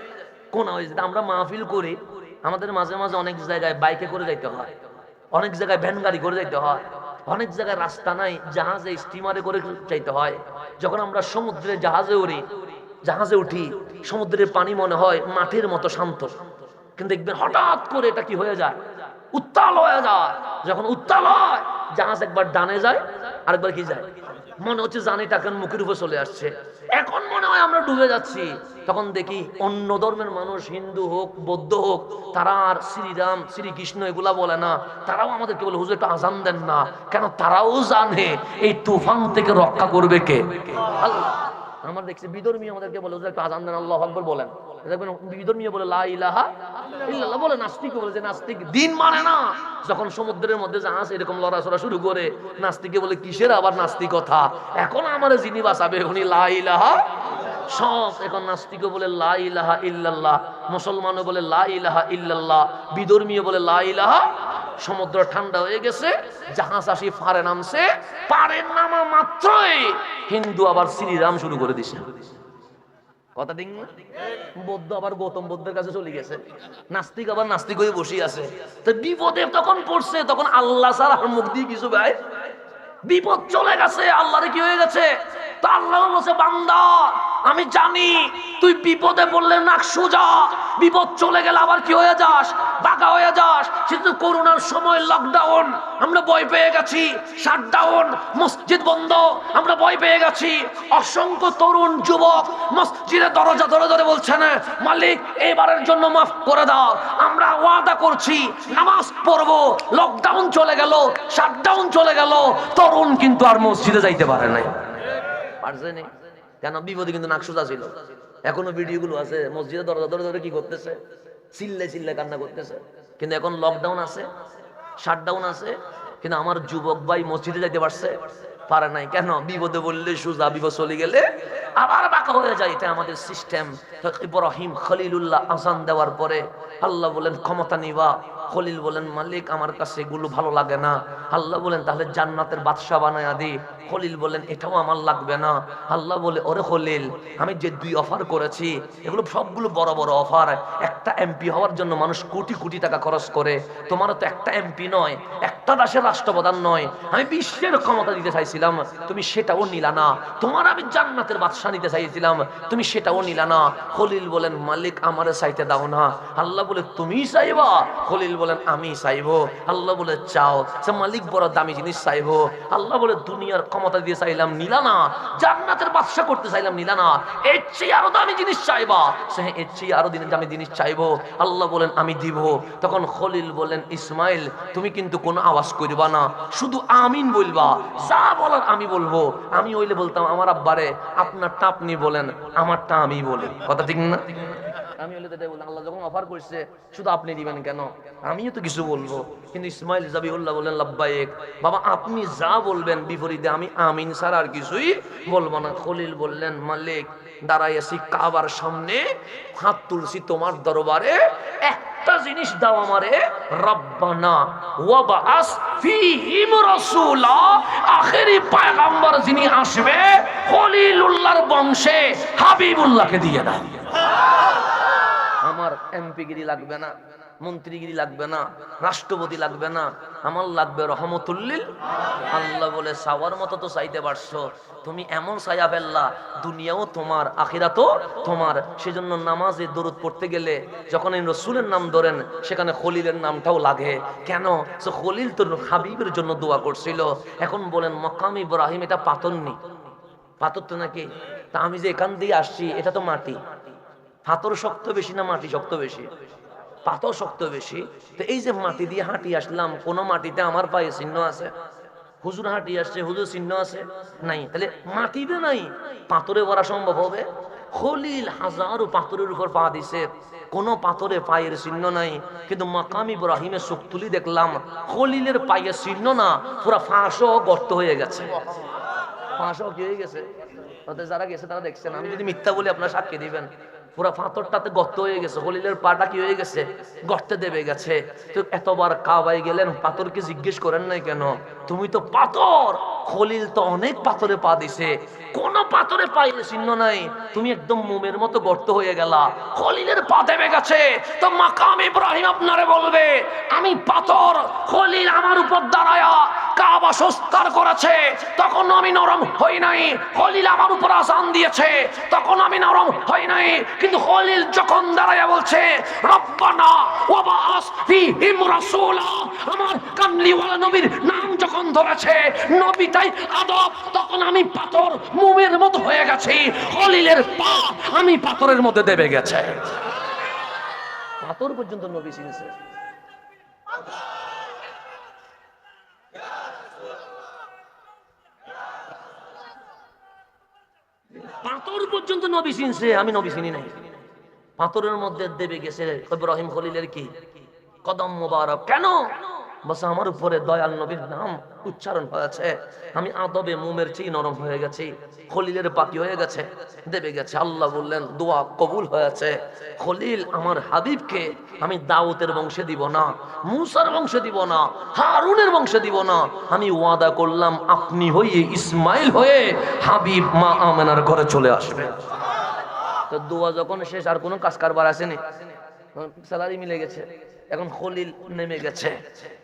কোন হয়ে যায়। আমরা মাহফিল করি, আমাদের মাঝে মাঝে অনেক জায়গায় বাইকে করে যাইতে হয়, অনেক জায়গায় ভ্যান গাড়ি করে যাইতে হয়, অনেক জায়গায় রাস্তা নাই, জাহাজে স্টিমারে করে যাইতে হয়। যখন আমরা সমুদ্রে জাহাজে উঠি, সমুদ্রের পানি মনে হয় মাটির মতো শান্ত, কিন্তু দেখবেন হঠাৎ করে এটা কি হয়ে যায়, উত্তাল হয়ে যায়। যখন উত্তাল হয়, জাহাজ একবার ডানে যায়, আরেকবার কি যায়, মনে হচ্ছে জানি টাকার মুখের উপর চলে আসছে, এখন মনে হয় আমরা ডুবে যাচ্ছি। তখন দেখি অন্য ধর্মের মানুষ, হিন্দু হোক বৌদ্ধ হোক, তারা আর শ্রীরাম শ্রীকৃষ্ণ এগুলা বলে না, তারাও আমাদেরকে বলে হুজুর একটু আজান দেন না, কেন তারাও জানে এই তুফান থেকে রক্ষা করবে কে, আল্লাহ। আমরা দেখছি বিধর্মী আমাদেরকে বলে হুজুর একটু আজান দেন, আল্লাহু আকবার বলেন। দেখবেন বিধর্মী বলে লা ইলাহা ইল্লাল্লাহ বলে, নাস্তিক বলে যে নাস্তিক দিন মানে না। যখন সমুদ্রের মধ্যে জাহাজ এরকম লড়াচড়া শুরু করে, নাস্তিকে বলে কিসের আবার নাস্তিকতা, এখন আমার যিনি বাঁচাবে উনি লা ইলাহা সব। এখন নাস্তিকও বলে লা ইলাহা ইল্লাল্লাহ, মুসলমানও বলে লা ইলাহা ইল্লাল্লাহ, বিধর্মীও বলে লা ইলাহা। সমুদ্র ঠান্ডা হয়ে গেছে, জাহাজ আসি পারে নামছে, পারে নামা মাত্রই হিন্দু আবার শ্রীরাম শুরু করে দিছে। কথা ঠিক না? বৌদ্ধ আবার গৌতম বুদ্ধের কাছে চলে গেছে, নাস্তিক আবার নাস্তিক হয়ে বসে আছে। তো বিপদে তখন পড়ছে, তখন আল্লাহ ছাড়া আর মুখ দিয়ে কিছু ভাই, বিপদ চলে গেছে, আল্লাহরে কি হয়ে গেছে। তো আল্লাহ বলছে বান্দা আমি জানি তুই বিপদে পড়লে নাক সোজা, বিপদ চলে গেলে আবার কি হয়ে যাস, বাঁকা হয়ে যাস। কিন্তু করোনার সময় লকডাউন, আমরা ভয় পেয়ে গেছি, শাটডাউন, মসজিদ বন্ধ, আমরা ভয় পেয়ে গেছি। অসংখ্য তরুণ যুবক মসজিদের দরজা ধরে ধরে বলছেন মালিক এবারের জন্য মাফ করে দাও, আমরা ওয়াদা করছি নামাজ পড়বো। লকডাউন চলে গেল, শাটডাউন চলে গেল, তরুণ কিন্তু আর মসজিদে যাইতে পারে নাই, পারছেনি কেন? বিপদে কিন্তু নাক সোজা ছিল। এখনো ভিডিও গুলো আছে, মসজিদে দরজা ধরে ধরে কি করতেছে, চিল্লে চিল্লে কান্না করতেছে। কিন্তু এখন লকডাউন আছে, শাটডাউন আছে, কিন্তু আমার যুবক ভাই মসজিদে যাইতে পারে নাই কেন? বিপদে বললে সোজা, বিপদ চলে গেলে আবার বাঁকা হয়ে যায়। এটা আমাদের সিস্টেম। ইব্রাহিম খলিলুল্লাহ আযান দেওয়ার পরে আল্লাহ বলেন ক্ষমতা নিবা, খলিল বলেন মালিক আমার কাছে এগুলো ভালো লাগে না। আল্লাহ বলেন তাহলে জান্নাতের বাদশা বানায়া দি। খলিল বলেন এটাও আমার লাগবে না। আল্লাহ বলে ওরে খলিল আমি যে 2 অফার করেছি এগুলো সবগুলো বড় বড় অফার, একটা এমপি হওয়ার জন্য মানুষ কোটি কোটি টাকা খরচ করে, তোমারও তো একটা এমপি নয়, একটা দেশের রাষ্ট্রপ্রধান নয়, আমি বিশ্বের ক্ষমতা দিতে চাইছিলাম, তুমি সেটাও নিলা না। তোমার আমি জান্নাতের বাদশা নিতে চাইছিলাম, তুমি সেটাও নিলা না। খলিল বলেন মালিক আমারে চাইতে দাও না। আল্লাহ বলে তুমি চাইবা? খলিল বলেন আমি চাইবো। আল্লাহ বলে চাও। সে মালিক বড় দামি জিনিস চাইবো। আল্লাহ বলে দুনিয়ার ক্ষমতা দিয়ে চাইলাম নিলা না, জান্নাতের বাদশা করতে চাইলাম নিলা না, এর চেয়ে আরো দামি জিনিস চাইবা, সে এর চেয়ে আরো দামি জিনিস চাইবো। আল্লাহ বলেন আমি দিব। তখন খলিল বলেন ইসমাইল তুমি কিন্তু কোনো আওয়াজ করবা না, শুধু আমিন বলবা, যা বলার আমি বলবো। আমি হইলে বলতাম আমার আব্বারে আপনারটা আপনি বলেন, আমারটা আমি বলি। কথা ঠিক না? আমি হলে তো বললাম আল্লাহ যখন অফার করছে শুধু আপনি দিবেন কেন, আমিও তো কিছু বলবো। কিন্তু ইসমাইল জাবিউল্লাহ বললেন লাব্বাইক, বাবা আপনি যা বলবেন বিপরীতে আমি আমিন ছাড়া আর কিছুই বলবো না। খলিল বললেন মালিক দাঁড়াই আছি কাবার সামনে, হাত তুলছি তোমার দরবারে, একটা জিনিস দাও আমারে, রব্বানা ওয়া বাআস ফীহিম রাসূলা, আখেরি পয়গম্বর যিনি আসবে খলিলুল্লাহর বংশে হাবিবুল্লাহকে দিয়ে দাও। আমার এমপিগিরি লাগবে না, মন্ত্রীগিরি লাগবে না, রাষ্ট্রপতি লাগবে না, আমার লাগবে রহমতুল্লিল। আল্লাহ বলে চাওয়ার মতো তো চাইতে পারছো, তুমি এমন চাইয়া ফেললা দুনিয়াও তোমার আখিরাতও তোমার। সেজন্য নামাজে দরুদ পড়তে গেলে যখন এই রসুলের নাম ধরেন সেখানে খলিলের নামটাও লাগে। কেন? সে খলিল তো হাবিবের জন্য দোয়া করছিল। এখন বলেন মাকাম ইব্রাহিম এটা পাথর নি, পাথর তো নাকি? তা আমি যে এখান দিয়ে আসছি এটা তো মাটি, পাথর শক্ত বেশি না মাটি শক্ত বেশি? পাথর শক্ত বেশি। তো এই যে মাটি দিয়ে হাঁটি আসলাম, কোন মাটিতে আমার পায়ে চিহ্ন আছে? হুজুর হাঁটি আসছে, হুজুর চিহ্ন আছে নাই, তাহলে মাটিতে নাই, পাথরে ভরা সম্ভব হবে? খলিল হাজারো পাথরের উপর পা দিছে, কোন পাথরে পায়ের চিহ্ন নাই, কিন্তু মাকাম ইব্রাহিমের চোখ তুলি দেখলাম খলিলের পায়ের চিহ্ন না, পুরা ফাঁসও গর্ত হয়ে গেছে। ফাঁসও কি হয়ে গেছে? যারা গেছে তারা দেখছেন, আমি যদি মিথ্যা বলি আপনারা সাক্ষী দিবেন। পুরা পাথরটাতে গর্ত হয়ে গেছে, খলিলের পাটা কি হয়ে গেছে? গর্তে দেবে গেছে। তো এতবার কাবায় গেলেন, পাথরকে জিজ্ঞেস করেন নাই কেন? তুমি তো পাথর, খলিল তো অনেক পাথরে পা দিছে, কোন পাথরে পায়ের চিহ্ন নাই, তুমি একদম মোমের মতো গর্ত হয়ে গেলা, খলিলের পা দেবে গেছে। তো মাকাম ইব্রাহিম আপনারে বলবে আমি পাথর, খলিল আমার উপর দাঁড়ায়া কাবা সংস্কার করেছে, তখন আমি নরম হই নাই। খলিল আমার উপর আযান দিয়েছে, তখন আমি নরম হই নাই। কিন্তু খলিল যখন দাঁড়ায়া বলছে রব্বানা ওয়া বা'আস ফীহিম রাসূলা, আমার কামলিওয়ালা নবীর নাম যখন ধরেছে, নবী তাই আদব, তখন আমি পাথর মোমের মতো হয়ে গেছি, খলিলের পা আমি পাথরের মধ্যে দেবে গেছে। পাথর পর্যন্ত নবী চিনছে। পাথর পর্যন্ত নবী চিনছে, আমি নবী চিনি নাই। পাথরের মধ্যে দেবে গেছে ইব্রাহিম খলিলের কি কদম মোবারক। কেন? বসে আমার উপরে দয়াল নবীর নাম উচ্চারণ হয়েছে, আমি আদবে মোমের চেয়ে নরম হয়ে গেছি, খলিলের পাকি হয়ে গেছে, দেবে গেছে। আল্লাহ বললেন দোয়া কবুল হয়েছে। খলিল আমার হাবিবকে আমি দাউদের বংশে দিব না, মুসার বংশে দিব না, হারুনের বংশে দিব না, আমি ওয়াদা করলাম আপনি হয়ে ইসমাইল হয়ে হাবিব মা আমেনার ঘরে চলে আসবে। তো দোয়া যখন শেষ, আর কোনো কাজ কারবার আসেনি, স্যালারি মিলে গেছে, এখন খলিল নেমে গেছে।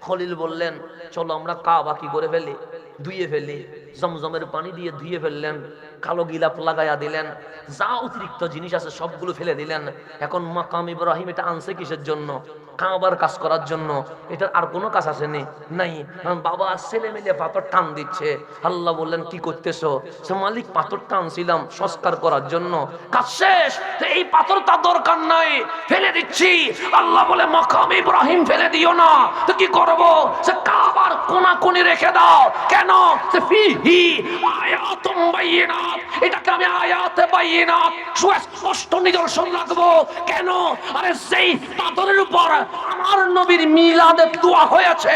খলিল বললেন চলো আমরা কাবা কি করে ফেলি, ধুয়ে ফেলি। জমজমের পানি দিয়ে ধুয়ে ফেললেন, কালো গিলাপ লাগাইয়া দিলেন, যা অতিরিক্ত জিনিস আছে সবগুলো ফেলে দিলেন। এখন মাকাম ইব্রাহিম এটা আনছে কিসের জন্য? কাবার কাজ করার জন্য। এটা আর কোনো কাজ আসেনি নাই। বাবা ছেলে মিলে পাথর টান দিচ্ছে। আল্লাহ বললেন কি করতেছো? সে মালিক পাথর টানছিলাম সংস্কার করার জন্য, কাজ শেষ, তো এই পাথর তার দরকার নাই, ফেলে দিচ্ছি। আল্লাহ বলে মাকাম ইব্রাহিম ফেলে দিও না, তো কি করব? সে কাবার কোনাকুনি রেখে দাও। কেন? সে ফিহি আয়াতুম বাইয়িনাত, এটাকে আমি আয়াতে বাইয়িনাত সুস্পষ্ট নিদর্শন রাখবো। কেন? আরে সেই পাথরের উপর আমার নবীর মিলাদের দোয়া হয়েছে,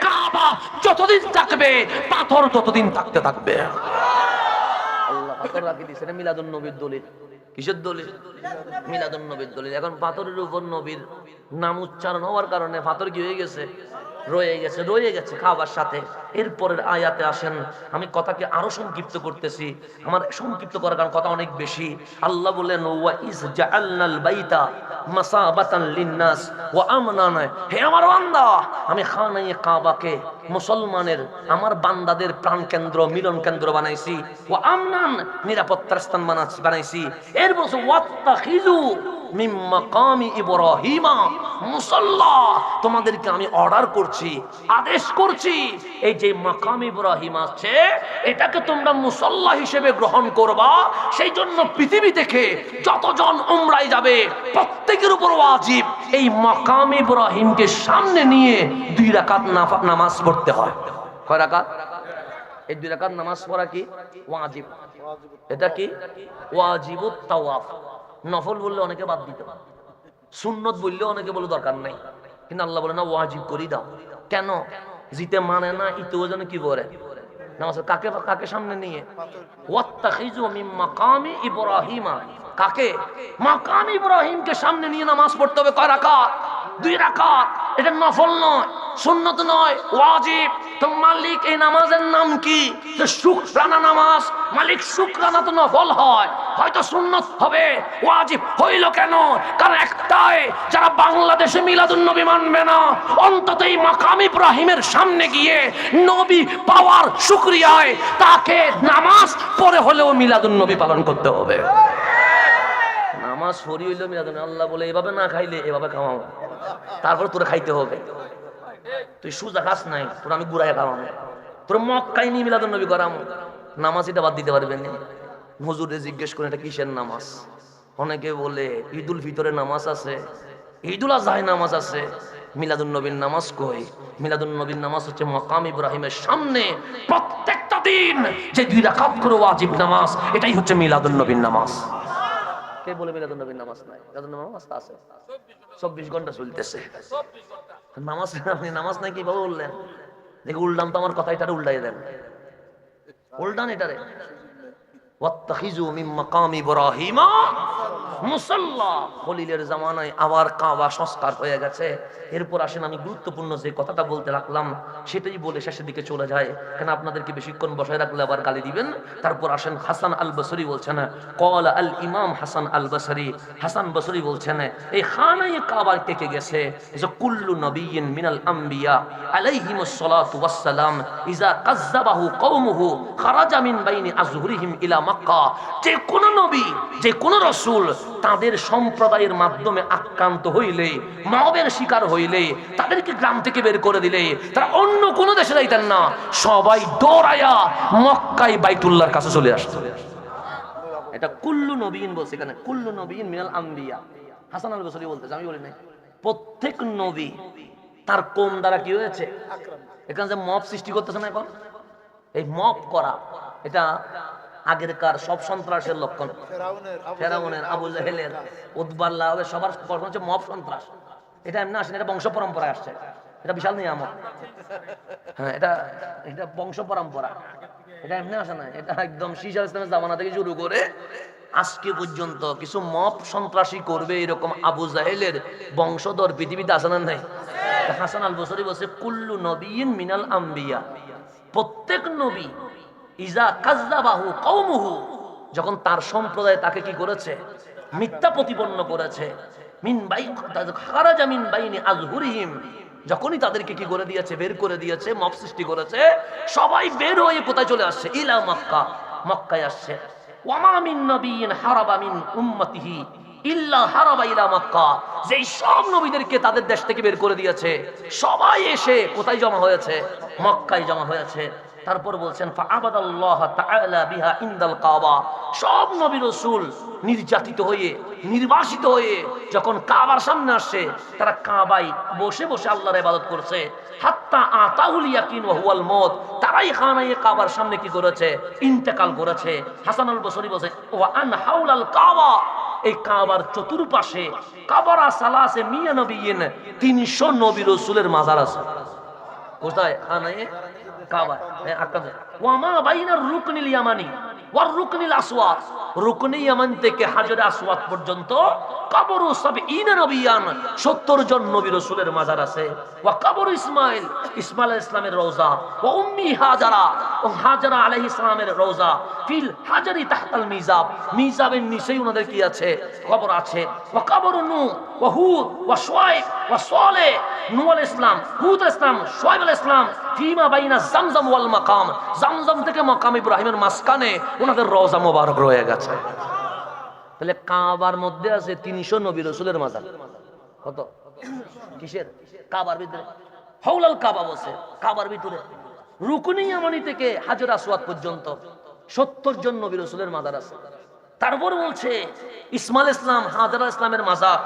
কাবা যতদিন থাকবে পাথর ততদিন থাকতে থাকবে। আল্লাহ পাথর রাখি দিয়েছে, মিলাদুন নবীর দলিল। কিসের দলিল? মিলাদুন নবীর দলিল। এখন পাথরের উপর নবীর নাম উচ্চারণ হওয়ার কারণে পাথর কি হয়ে গেছে? রয়ে গেছে কাবার সাথে। এরপরের আয়াতে আসেন, আমি কথাকে আরো সংক্ষিপ্ত করতেছি, আমার সংক্ষিপ্ত করার কারণ কথা অনেক বেশি। আল্লাহ বলেন ওয়া ইজ জাআলনাল বাইতা মাসাবাতান লিন্নাস ওয়া আমনান, হে আমার বান্দা আমি খানায়ে কাবাকে মুসলমানের, আমার বান্দাদের প্রাণ কেন্দ্র, মিলন কেন্দ্র বানাইছি, ওয়া আমনান নিরাপত্তার স্থান বানাইছি। এর বলছে ওয়াত্তাখিযু মিন মাকামি ইব্রাহিমা মুসাল্লা, তোমাদেরকে আমি অর্ডার করছি, আদেশ করছি, এই যে মাকাম ইব্রাহিম আছে এটাকে তোমরা মুসাল্লা হিসেবে গ্রহণ করবা। সেই জন্য পৃথিবী থেকে যতজন উমরায় যাবে প্রত্যেকের উপর ওয়াজিব এই মাকাম ইব্রাহিমকে সামনে নিয়ে 2 রাকাত নামাজ পড়তে হয়। কয় রাকাত? এই 2 রাকাত নামাজ পড়া কি ওয়াজিব। এটা কি ওয়াজিবুত তাওয়াফ। নফল বললে অনেকে বাদ দিত, সুন্নত বললে অনেকে বলে দরকার নাই, কিন্তু আল্লাহ বলে না ওয়াজিব করি দাও। কেন? জিতে মানে না ইতো যেন কি বলে নামাজ। কাকে কাকে সামনে নিয়ে? ওয়াত্তাখিযু মিন মাকামি ইব্রাহিমা, কাকে? মাকাম ইব্রাহিমকে সামনে নিয়ে নামাজ পড়তে হবে। কয় রাকাত? 2 রাকাত। এটা নফল নয়, সুন্নত নয়, ওয়াজিব। তো মালিক এই নামাজের নাম কি? শুকরানা নামাজ। মালিক শুকরানা তো নফল হয়, হয়তো সুন্নত হবে, ওয়াজিব হইল কেন? কারণ একটাই, যারা বাংলাদেশে মিলাদুন নবী মানবে না, অন্তত এই মাকাম ইব্রাহিমের সামনে গিয়ে নবী পাওয়ার শুকরিয়ায় তাকে নামাজ পড়ে হলেও মিলাদুন নবী পালন করতে হবে। নামাজ পড়ি হইল মিলাদুন, আল্লাহ বলে এভাবে না খাইলে এভাবে খাওয়াও, তারপর তোরা খাইতে হবে। তুই সুজা খাস নাই, তোর আমি গুড়াই খাওয়াম, তোর মক্কায় নিয়ে মিলাদুন নবী করাম। নামাজ এটা বাদ দিতে পারবেন না। হুজুরে জিজ্ঞেস করে এটা কিসের নামাজ? অনেকে বলে ঈদুল ফিতরের নামাজ আছে, ঈদুল আজহায় নামাজ আছে। মিলাদুন নবীর নামাজ কই? মিলাদুন নবীর নামাজ হচ্ছে মাকাম ইব্রাহিমের সামনে প্রত্যেকটা দিন যে 2 রাকাত করে ওয়াজিব নামাজ, এটাই হচ্ছে মিলাদুন নবীর নামাজ। কে বলে মিলাদুন নবীর নামাজ নাই? মিলাদুন নবীর নামাজ আছে, 24 ঘন্টা চলতেছে নামাজ। আপনি নামাজ নাই কিভাবে বললেন? দেখি উল্টান তো আমার কথা, এটারে উল্টাই দেন, উল্টান এটারে। ওয়াত্তাখিযু মিন মাকাম ইব্রাহিম মুসাল্লা। খলিলের জামানায় আবার কাবা সংস্কার হয়ে গেছে। এরপর আসেন আমি গুরুত্বপূর্ণ যে কথাটা বলতে রাখলাম সেটাই বলে শেষের দিকে চলে যায়, কেন আপনাদেরকে বেশিক্ষণ বসায় রাখলে আবার গালি দিবেন। তারপর আসেন হাসান আল বসরি বলছেন, ক্বালা আল ইমাম হাসান আল বসরি, হাসান বসরি বলছেন এই খানায়ে কাবা কে গেছে যে কুল্লু নবিয়্যিন মিনাল আম্বিয়া আলাইহিমুস সালাতু ওয়াস সালাম ইজা কাযযাবাহু কওমুহু খারাজা মিন বাইনি আযহুরিহিম ইলা মক্কা। যে কোন নবী, যে কোন রাসূল তাদের সম্প্রদায়ের মাধ্যমে আক্রান্ত হইলে, মবের শিকার হইলে, তাদেরকে গ্রাম থেকে বের করে দিলে তারা অন্য কোন দেশে যাইতেন না, সবাই দৌড়ায়া মক্কায় বাইতুল্লাহর কাছে চলে আসতো। এটা কুল্লু নবীন বলছে, এখানে কুল্লু নবীন মিনাল আম্বিয়া। হাসান আল বসরি বলতেছে, আমি বলি নাই। প্রত্যেক নবী তার কওম দ্বারা কি হয়েছে? এখানে যে মব সৃষ্টি করতেছে না এখন, এই মব করা এটা আগেরকার সব সন্ত্রাসের লক্ষণ। ফেরাউনের, আবু জাহেলের, উতবার, লাহাবের সবার হচ্ছে মব সন্ত্রাস। এটা এমনি আসেন, এটা বংশ পরম্পরায় আসছে, এটা বিশাল নিয়ামত। হ্যাঁ, এটা এটা বংশ পরম্পরা, এটা এমনি আসে না। এটা একদম শীষ আল ইসলামের জামানা থেকে শুরু করে আজকে পর্যন্ত কিছু মব সন্ত্রাসী করবে এরকম আবু জাহেলের বংশধর পৃথিবীতে আসে না নাই? হাসান আল বসরি বলছে কুল্লু নবিয়্যিন মিনাল আম্বিয়া, প্রত্যেক নবী ইজা কাযযাবাহু কওমুহু, যখন তার সম্প্রদায় তাকে কি করেছে? মিথ্যা প্রতিপন্ন করেছে। মিন খারাজা মিন বাইনি আযহুরিহিম, যখনই তাদেরকে কি করে দিয়েছে? বের করে দিয়েছে, মব সৃষ্টি করেছে, সবাই বের হয়ে কোথায় চলে আসছে? ইলা মক্কা, মক্কায় আসছে। ওয়ামা মিন নবিয়্যিন হারাবা মিন উম্মতিহি ইল্লা হারাবা ইলা মক্কা। যেই সব নবীদেরকে তাদের দেশ থেকে বের করে দিয়েছে, সবাই এসে কোথায় জমা হয়েছে? মক্কায় জমা হয়েছে। তারপর বলছেন ফাআবাদাল্লাহ তাআলা বিহা ইনদাল কাবা। সব নবী রাসূল নির্যাতিত হয়ে, নির্বাসিত হয়ে যখন কাবার সামনে আসছে, তারা কাবায় বসে বসে আল্লাহর ইবাদত করছে। হাত্তা আতাহুল ইয়াকিন ওয়া হুয়াল মউত, তারাই খানায়ে কাবার সামনে কি করেছে? ইন্তেকাল করেছে। হাসান আল বসরি বলেছে ওয়া আন হাউলাল কাবা, এই কাবার চতুর্পাশে কাবারা সালাসে মিয়া নবিয়িন, 300 নবী রাসূলের মাজার আছে। কোথায়? খানায়ে কাবা। ওয়ামা বাইনার রুকনিল ইয়ামানি ওয়ার রুকনিল আসওয়াদ, রুকনি ইয়ামান থেকে হাজরে আসওয়াদ পর্যন্ত কবরু 70 নবিয়ান, 70 জন নবী রাসূলের মাজার আছে। ওয়া কবরু ইসমাইল, ইসমাইল আলাইহিস সালামের রওজা। ওয়া উম্মি হাজারা, ও হাজারা আলাইহিস সালামের রওজা। ফিল হাজারি তাহতাল মিজাব, মিজাবের নিচেই ওনাদের কি আছে? কবর আছে। ওয়া কবরু নূহ ওয়া হুদ ওয়া শুআয়ব ওয়া সালেহ, নূহ আলাইহিস সালাম, হুদ আলাইহিস সালাম, শুআয়ব আলাইহিস সালাম। ফিমা বাইনা জামজাম ওয়াল মাকাম, জামজাম থেকে মাকাম ইব্রাহিমের মাঝখানে ওনাদের রওজা মোবারক রয়ে গেছে। তাহলে কাবার মধ্যে আছে 300 নবী রাসূলের মাজার। কত? কিসের? কাবার ভিতরে। হাউলাল কাবা বসে, কাবার ভিতরে রুকনি ইয়ামানি থেকে হাজর আসওয়াদ পর্যন্ত 70 জন নবী রাসূলের মাজার আছে। তারপর বলছে ইসমাইল ইসলাম, হাজারা ইসলামের মাজার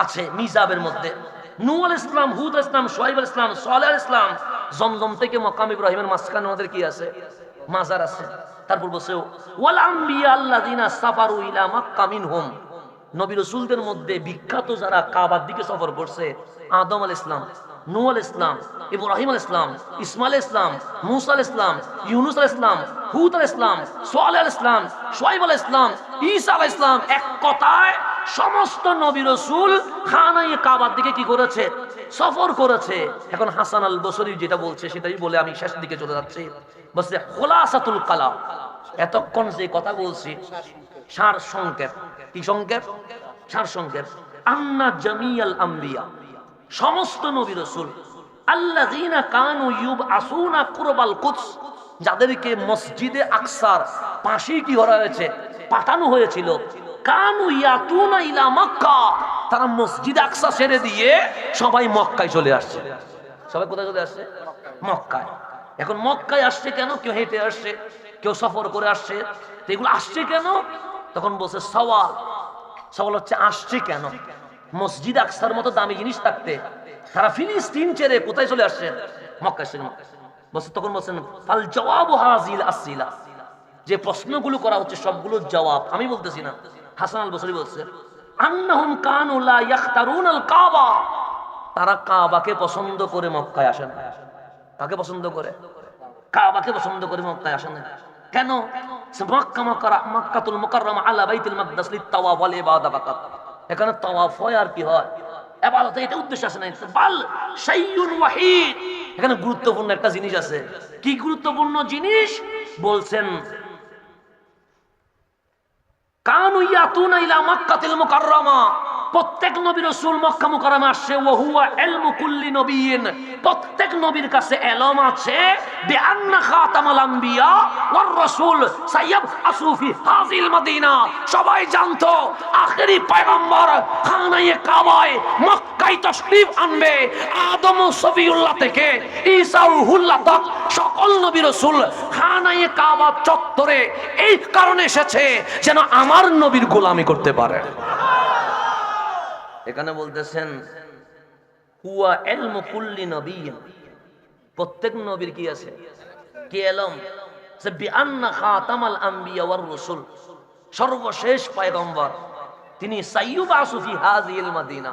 আছে মিজাবের মধ্যে। নূহ আলাইহিস সালাম, হুদ আলাইহিস সালাম, শুআয়ব আলাইহিস সালাম, সালেহ আলাইহিস সালাম, জমজম থেকে মাকাম ইব্রাহিমের মাঝখানে ওদের কি আছে? মাজার আছে। তারপর বলছে ওয়াল আম্বিয়া আল্লাযিনা সাফারু ইলা মক্কা মিনহুম, নবী রাসূলদের মধ্যে বিখ্যাত যারা কাবার দিকে সফর করছে, আদম আলাইহিস সালাম, নূহ আলাইহিস সালাম, ইব্রাহিম আলাইহিস সালাম, ইসমাইল আলাইহিস সালাম, মূসা আলাইহিস সালাম, ইউনূস আলাইহিস সালাম, হুদ আলাইহিস সালাম, সালেহ আলাইহিস সালাম, শুআয়ব আলাইহিস সালাম, ঈসা আলাইহিস সালাম, এক কথায় সমস্ত নবী রাসূল খানায়ে কাবার দিকে কি করেছে? সফর করেছে। এখন হাসান আল বসরি যেটা বলছে সেটাই বলে আমি শেষ দিকে চলে যাচ্ছি। বলছে খুলাসাতুল কালাম, এতক্ষণ যে কথা বলছি সার সংক্ষেপ। কি সংক্ষেপ? সার সংক্ষেপ। আন্না জামিয়াল আম্বিয়া, সমস্ত নবী রাসূল, আল্লাযিনা কানু ইউবআসুনা কুরবাল কুদস, যাদেরকে মসজিদে আকসার পাশে কি করা হয়েছে? পাঠানো হয়েছিল। কানু ইয়াতুনা ইলা মক্কা, তারা মসজিদ আকসা ছেড়ে দিয়ে সবাই মক্কায় চলে আসছে। সবাই কোথায় চলে আসছে? মক্কায়। এখন মক্কায় আসছে কেন? কেউ হেঁটে আসছে, কেউ সফর করে আসছে। তো এগুলো আসছে কেন? তখন বলছে সওয়াল, সওয়াল হচ্ছে আসছে কেন? মসজিদ আকসার মতো দামি জিনিস থাকতে তারা ফিলিস্তিন ছেড়ে কোথায় চলে আসছেন? মক্কা এসেছেন। তখন বলছেন ফাল জওয়াবু হাযিল আসিলা, যে প্রশ্নগুলো করা হচ্ছে সবগুলোর জবাব আমি বলতেছি না, হাসান আল বসরি বলছেন আন্নাহুম কানু লা ইয়াখতারুনাল কাবা, তারা কাবাকে পছন্দ করে মক্কায় আসেন। কাকে পছন্দ করে? কাবাকে পছন্দ করে মক্কায় আসেন। কেন? মক্কাতুল মুকাররমা আলা বাইতুল মাকদাস লিত-তাওয়াফ ওয়াল ইবাদা ফাকাত, এখানে তাওয়াফ হয় আর কি হয়? ইবাদত। এটা উদ্দেশ্য আছে না, বাল শাইউন ওয়াহিদ, এখানে গুরুত্বপূর্ণ একটা জিনিস আছে। কি গুরুত্বপূর্ণ জিনিস? বলছেন কানু ইয়াতুনা ইলা মক্কাতিল মুকাররমা, প্রত্যেক নবী রাসূল মক্কা মুকাররমা আসে। ওয়া হুয়া ইলমু কুল্লি নবিয়্যিন, প্রত্যেক নবীর কাছে ইলম আছে বিআন্না খাতামাল আম্বিয়া ওয়ার রাসূল সাইয়াবআসু ফি হাযিল মাদিনা, সবাই জানতো আখেরি পয়গম্বর খানায়ে কাবায় মক্কায় তাশরীফ আনবে। আদম ও সফিউল্লাহ থেকে ঈসা ও হুল্লাহ তক সকল নবী রাসূল খানায়ে কাবা চত্বরে এই কারণে এসেছে যেন আমার নবীর গোলামি করতে পারে। এখানে বলতেছেন হুয়া ইলমু কুল্লি নবিয়্যিন, প্রত্যেক নবীর কি আছে? কি ইলম? যে বিআন্না খাতামাল আম্বিয়া ওয়ার রাসূল, সর্বশেষ পয়গম্বর তিনি সাইয়্যুবাসু ফি হাযিল মাদিনা,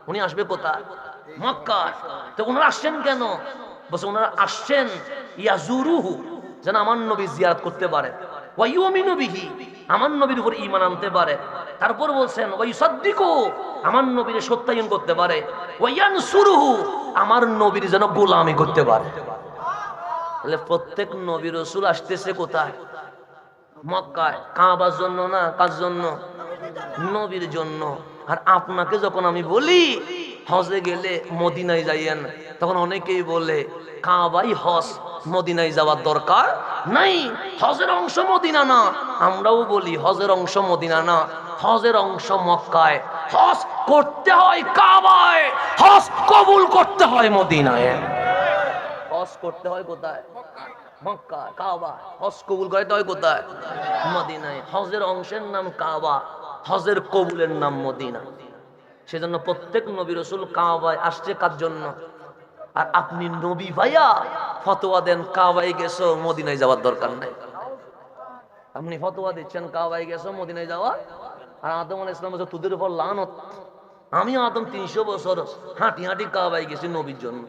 উনি আসবে কোথায়? মক্কা। তো ওনারা আসছেন কেন? বলছে ওনারা আসছেন ইয়াজুরুহু, যেন আমার নবী জিয়ারত করতে পারে, ওয়া ইউমিনু বিহি, আমার নবীর উপর ঈমান আনতে পারে। তারপর বলছেন ওয়া ইউসাদ্দিকু, আমার নবীর সত্যায়ন করতে পারে, ওয়া ইয়ানসুরুহু, আমার নবীর যেন গোলামি করতে পারে। তাহলে প্রত্যেক নবী রাসূল আসতেছে কোথায়? মক্কায়। কাবার জন্য না, কার জন্য? নবীর জন্য। আর আপনাকে যখন আমি বলি হজে গেলে মদিনায় যাইয়েন, তখন অনেকেই বলে কাবাই হজ, মদিনায় যাওয়ার দরকার নাই, হজের অংশ মদিনা না। আমরাও বলি হজের অংশ মদিনা না, হজের অংশ মক্কায়। হজ করতে হয় কাবায়, হজ কবুল করতে হয় মদিনায়। হজ করতে হয় কোথায়? মক্কা। কাবা হজ কবুল করতে হয় কোথায়? মদিনায়। হজের অংশের নাম কাবা, হজের কবুলের নাম মদিনা। সেজন্য প্রত্যেক নবী রাসূল কাবায় আসছে কার জন্য? আর আপনি নবী ভাইয়া ফতোয়া দেন কাবায় গেছো মদিনায় যাওয়ার দরকার নাই। আপনি ফতোয়া দিচ্ছেন কাবায় গেছো মদিনায় যাওয়া, আর আদম আলাইহিস সালাম বলছে তোদের উপর লানত। আমি আদম 300 বছর হাঁটি হাঁটি কাবায় গেছি নবীর জন্য।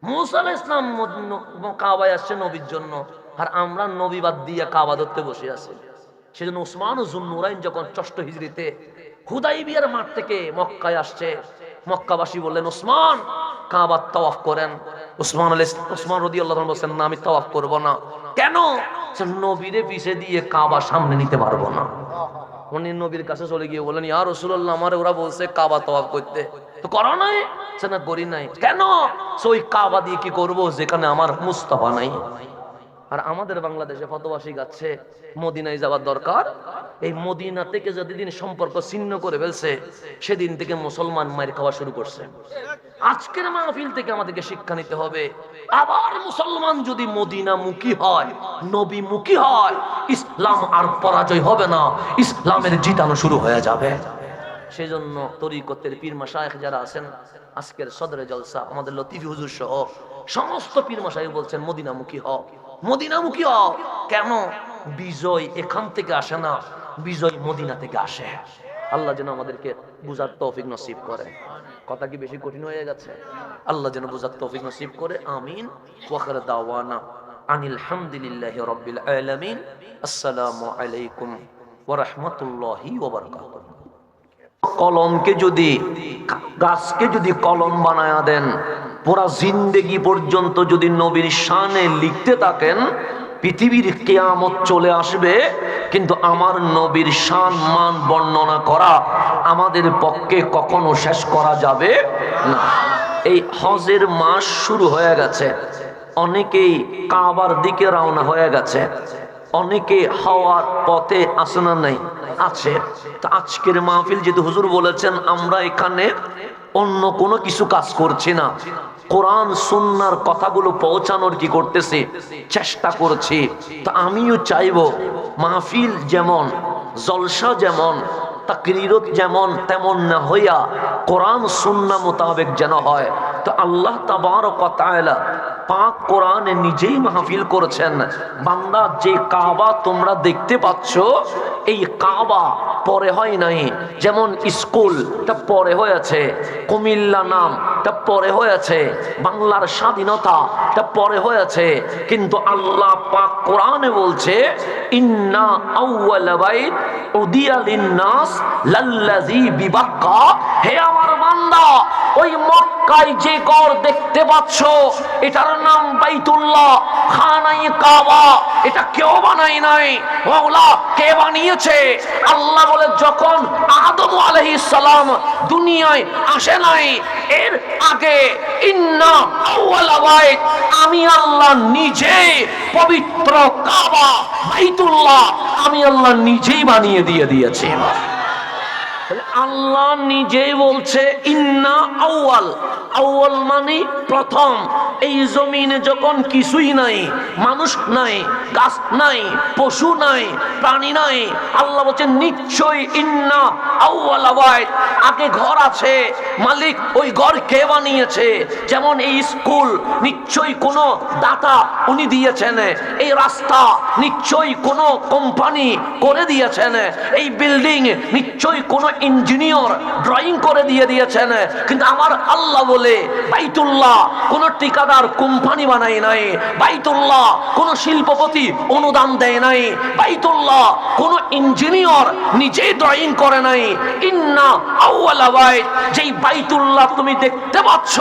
মুসা আলাইহিস সালাম কাবায় আসছে নবীর জন্য, আর আমরা নবী বাদ দিয়ে কাবা ধরতে বসে আছি। সেজন্য উসমান যুন্নুরাইন যখন 6 হিজরিতে হুদাইবিয়ার মাঠ থেকে মক্কায় আসছে, মক্কাবাসী বললেন উসমান কাবার তাওয়াফ করেন। উসমান রাদিয়াল্লাহু আনহু বলেন না, আমি তাওয়াফ করব না। কেন? নবীরে পিছে দিয়ে কাবা সামনে নিতে পারবো না। উনি নবীর কাছে চলে গিয়ে বলেন ইয়া রাসূলুল্লাহ, আমারে ওরা বলছে কাবা তাওয়াফ করতে, তো করো নাই? না করি নাই। কেন? ওই কাবা দিয়ে কি করব যেখানে আমার মুস্তাফা নাই। আর আমাদের বাংলাদেশে ফতোয়া শিখাচ্ছে মদিনায় যাওয়ার দরকার। এই মদিনা থেকে যেদিন সম্পর্ক ছিন্ন করে ফেলছে সেদিন থেকে মুসলমান মায়ের খাওয়া শুরু করছে। আজকের মাহফিল থেকে আমাদেরকে শিক্ষা নিতে হবে, আবার মুসলমান যদি মদিনা মুখী হয়, নবী মুখী হয়, ইসলাম আর পরাজয় হবে না, ইসলামের জিতানো শুরু হয়ে যাবে। সেজন্য তরিকতের পীর মাশায়েখ যারা আছেন, আজকের সদরে জলসা আমাদের লতিফি হুজুর সহ সমস্ত পীর মাশায়েখ বলছেন মদিনামুখী হও, মদিনামুখী হও। কেন? বিজয় এখান থেকে আসে না, বিজয় মদিনা থেকে আসে। আল্লাহ যেন আমাদেরকে বুঝার তৌফিক নসিব করে। কথা কি বেশি কঠিন হয়ে গেছে? আল্লাহ যেন বুঝার তৌফিক নসিব করে। আমিন। ওয়া আখির দাওয়ানা আনিল হামদুলিল্লাহি রাব্বিল আলামিন। আসসালামু আলাইকুম ওয়া রাহমাতুল্লাহি ওয়া বারাকাতুহু। কলমকে যদি, গাছকে যদি কলম বানায়া দেন, পুরা জিন্দেগি পর্যন্ত যদি নবীর শানে লিখতে থাকেন, পৃথিবীর কিয়ামত চলে আসবে, কিন্তু আমার নবীর শান মান বর্ণনা করা আমাদের পক্ষে কখনো শেষ করা যাবে না। এই হজের মাস শুরু হয়ে গেছে, অনেকেই কাবার দিকে রওনা হয়ে গেছে, অনেকে হাওয়ার পথে আছে না নাই? আছে। তো আজকের মাহফিল যেহেতু হুজুর বলেছেন আমরা এখানে অন্য কোনো কিছু কাজ করছি না, কোরআন সুন্নাহর কথাগুলো পৌঁছানোর কি করতেছি, চেষ্টা করছি। তো আমিও চাইবো মাহফিল যেমন, জলসা যেমন, তাকরীরত যেমন তেমন না হইয়া কোরআন সুন্নাহ মোতাবেক যেন হয়। তো আল্লাহ তাবারক ওয়া তাআলা পাক কোরআনে নিজেই মাহফিল করেছেন। বান্দা, যে কাবা তোমরা দেখতে পাচ্ছ, এই কাবা পরে হয় নাই। যেমন স্কুলটা পরে হয়েছে, কুমিল্লা নামটা পরে হয়েছে, বাংলার স্বাধীনতাটা পরে হয়েছে, কিন্তু আল্লাহ পাক কোরআনে বলছে ইন্না আউওয়ালা বাইত উদিয়া লিন-নাস লাল্লাযী বিবাক্কা। হে আমার বান্দা, ওই মক্কায় যে ঘর দেখতে পাচ্ছ এটার নাম বাইতুল্লাহ, খানাই কাবা। এটা কেউ বানায় নাই, মাওলা কে বানিয়েছে? আল্লাহ বলে যখন আদম আলাইহিস সালাম দুনিয়ায় আসে নাই, এর আগে ইন্না আউওয়ালা বাইত, আমি আল্লাহ নিজে পবিত্র কাবা বাইতুল্লাহ আমি আল্লাহ নিজেই বানিয়ে দিয়েছি। আল্লাহ নিজেই বলছে ইন্না আউয়াল। আউয়াল মানে প্রথম। এই জমিনে যখন কিছুই নাই, মানুষ নাই, গাছ নাই, পশু নাই, প্রাণী নাই, আল্লাহ বলছেন নিশ্চয়ই ইন্না আউয়ালা বাইত, আগে ঘর আছে, মালিক ওই ঘর কে বানিয়েছে? যেমন এই স্কুল নিশ্চয়ই কোনো দাতা উনি দিয়েছেন, এই রাস্তা নিশ্চয়ই কোনো কোম্পানি করে দিয়েছেন, এই বিল্ডিং নিশ্চয়ই কোনো ইঞ্জিনিয়ার ড্রয়িং করে দিয়েছেন। কিন্তু আমার আল্লাহ বলে বাইতুল্লাহ কোন ঠিকাদার কোম্পানি বানায় নাই, বাইতুল্লাহ কোন শিল্পপতি অনুদান দেয় নাই, বাইতুল্লাহ কোন ইঞ্জিনিয়ার নিজেই ড্রয়িং করে নাই। ইন্না আউওয়ালা বাইত, যেই বাইতুল্লাহ তুমি দেখতে পাচ্ছ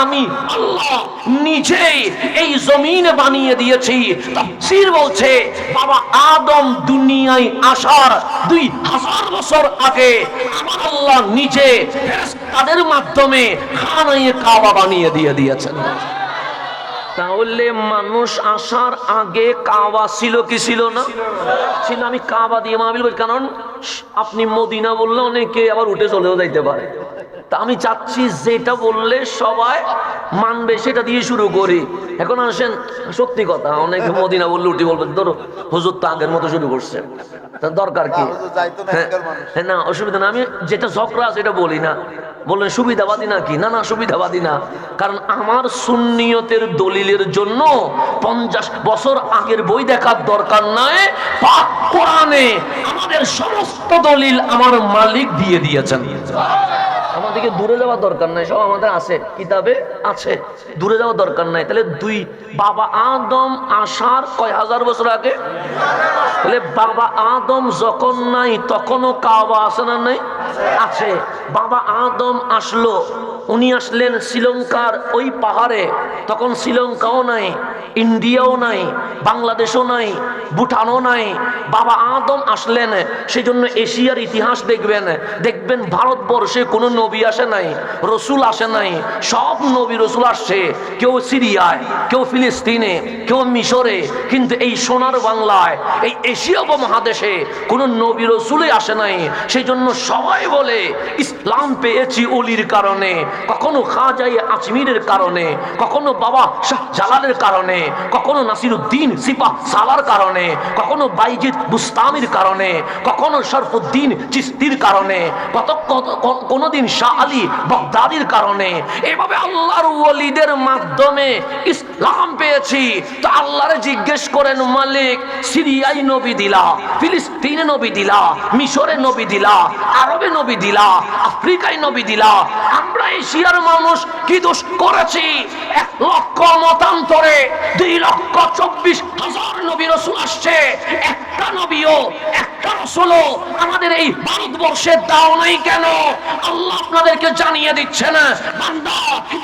আমি আল্লাহ নিজেই এই জমিনে বানিয়ে দিয়েছি। তাফসীর বলছে বাবা আদম দুনিয়ায় আসার 2000 বছর আগে আমার আল্লাহ নিজে ফেরেশতাদের মাধ্যমে খানায়ে কাবা বানিয়ে দিয়েছেন। তাহলে মানুষ আসার আগে কাবা ছিল কি ছিল না? ছিল। আমি কাবা দিয়ে মাহফিল করি, কারণ আপনি মদিনা বললে অনেকে আবার উঠে চলেও যাইতে পারে। তা আমি চাচ্ছি যেটা বললে সবাই মানবে সেটা দিয়ে শুরু করি। এখন আসেন, সত্যি কথা, অনেকে মদিনা বললে উঠে বলবে ধরো হুজুর তো আগের মতো শুরু করছে, দরকার কি? হ্যাঁ না, অসুবিধা না, আমি যেটা ঝগড়া সেটা বলি না। বললেন সুবিধাবাদী নাকি? না না, সুবিধাবাদী না। কারণ আমার সুন্নিয়তের দলিলের জন্য 50 বছর আগের বই দেখার দরকার নাই। পাক কোরআনে আমাদের সমস্ত দলিল আমার মালিক দিয়ে দিয়েছেন। আমাদেরকে দূরে যাওয়ার দরকার নাই, সব আমাদের আছে, কিতাবে আছে, দূরে যাওয়ার দরকার নাই। তাহলে বাবা আদম আসার কয় হাজার বছর আগে? তাহলে বাবা আদম যখন নাই তখনও কাবা আছে না নাই? আছে। বাবা আদম আসলো, উনি আসলেন শ্রীলঙ্কার ওই পাহাড়ে, তখন শ্রীলঙ্কাও নাই, ইন্ডিয়াও নাই, বাংলাদেশও নাই, ভুটানও নাই। বাবা আদম আসলেন, সেই জন্য এশিয়ার ইতিহাস দেখবেন ভারতবর্ষে কোনো নবী আসে নাই, রসুল আসে নাই। সব নবী রসুল আসছে, কেউ সিরিয়ায়, কেউ ফিলিস্তিনে, কেউ মিশরে, কিন্তু এই সোনার বাংলায়, এই এশিয়া উপমহাদেশে কোনো নবী রসুলই আসে নাই। সেই জন্য সবাই বলে ইসলাম পেয়েছি অলির কারণে, কখনো খাজাই আজমিরের কারণে, কখনো বাবা শাহ জালালের কারণে, কখনো নাসিরউদ্দিন সিপাহ সালার কারণে, কখনো বাইজিদ বুস্তামির কারণে, কখনো শরফুদ্দিন চিশতির কারণে, কোনদিন শাহ আলী বাগদাদির কারণে। এভাবে আল্লাহর ওলিদের মাধ্যমে ইসলাম পেয়েছি। তো আল্লাহরে জিজ্ঞেস করেন, মালিক সিরিয়ায় নবী দিলা, ফিলিস্তিনে নবী দিলা, মিশরে নবী দিলা, আরবে নবী দিলা, আফ্রিকায় নবী দিলা, আমরা এশিয়ার মানুষ কি দোষ করেছি? 1 লক্ষ মতান্তরে 2,24,000 নবী রাসূল আসছে, একটা নবীও একটা রাসূলও আমাদের এই ভারতবর্ষে দাও নাই কেন? আল্লাহ আপনাদেরকে জানিয়ে দিচ্ছেন, বান্দা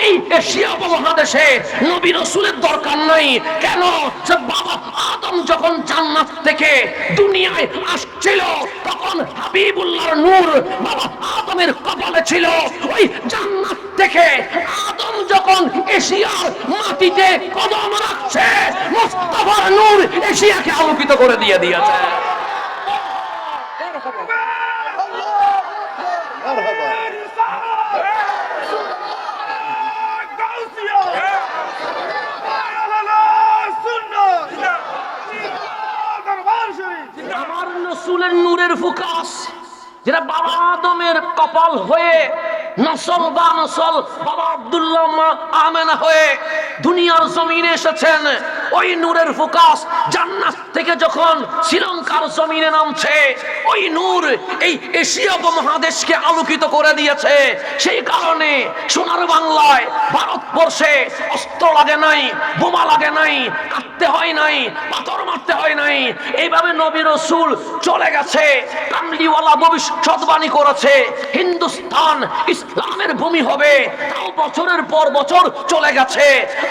এই এশিয়া উপমহাদেশে নবী রাসূলের দরকার নাই কেন? যে বাবা আদম যখন জান্নাত থেকে দুনিয়ায় আসছিল তখন হাবিবুল্লাহর নূর বাবা আদমের কপালে ছিল। ওই জান্নাত থেকে আদম যখন এশিয়ার মাটিতে কদম রাখছে, মুস্তাফার নূর এশিয়াকে আলোকিত করে দিয়েছে। আমার রাসূলের নূরের ফোকাস যেটা বাবা আদমের কপাল হয়ে নসল বা নসল বাবা আব্দুল্লাহ মা আমেনা হয়ে দুনিয়ার জমিনে এসেছেন। ওই নূরের ফোকাস জান্নাত থেকে যখন শ্রীলঙ্কার জমিনে নামছে, ওই নূর এই এশিয়া উপমহাদেশকে আলোকিত করে দিয়েছে। সেই কারণে সোনার বাংলায় ভারতবর্ষে অস্ত্র লাগে নাই, বোমা লাগে নাই, কাটতে হয় নাই, পাথর মারতে হয় নাই। এইভাবে নবী রাসূল চলে গেছে। কামলিওয়ালা ভবিষ্যৎবাণী করেছে হিন্দুস্তান ইসলামের ভূমি হবে। তাও বছরের পর বছর চলে গেছে।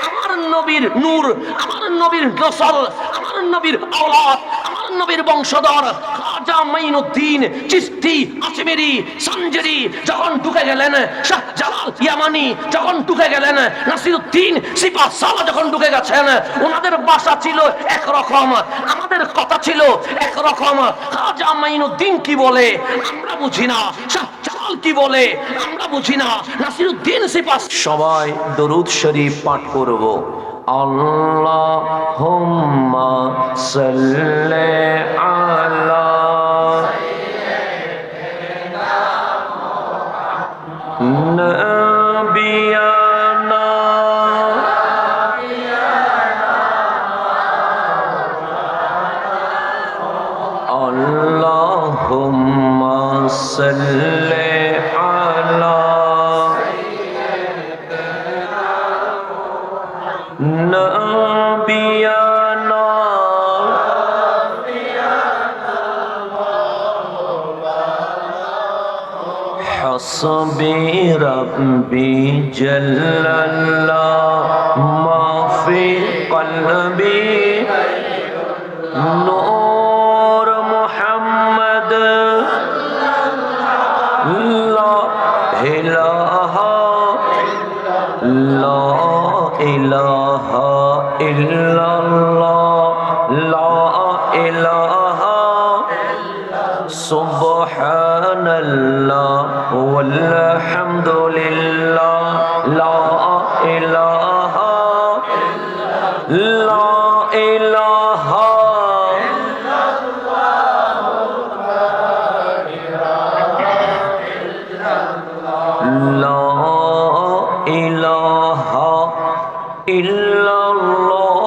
আমার নবীর নূর, আমার নবীর নসল, আমার নবীর আওলাদ, আমার নবীর বংশধর খাজা মাইনুদ্দিন চিশতি আজমেরি সানজারি যখন ঢুকে গেলেন, শাহজালাল ইয়ামানি যখন ঢুকে গেলেন, নাসিরউদ্দিন সিপাহসালা যখন ঢুকে গেছেন, ওনাদের ভাষা ছিল একরকম, আমাদের কথা ছিল একরকম। খাজা মাইনুদ্দিন কি বলে আমরা বুঝি না, শাহজালাল কি বলে আমরা বুঝি না, নাসিরউদ্দিন সিপাহ। সবাই দরুদ শরীফ পাঠ করব। আল্লাহুম্মা সাল্লি আলা নাবিয়ানা আল্লাহুম্মা সাল্লি আলা নাবিয়ানা হাসবি রাব্বি জাল্লাল্লাহ মা ফি কলবি নূর মুহাম্মদ লা ইলাহা লা ইলাহা ইল্লাল্লাহ লা ইলাহা সুবহানাল্লাহ ওয়ালহামদুলিল্লাহ লা ইলাহা লা ইলাহা লা ইলাহা ইল্লাল্লাহু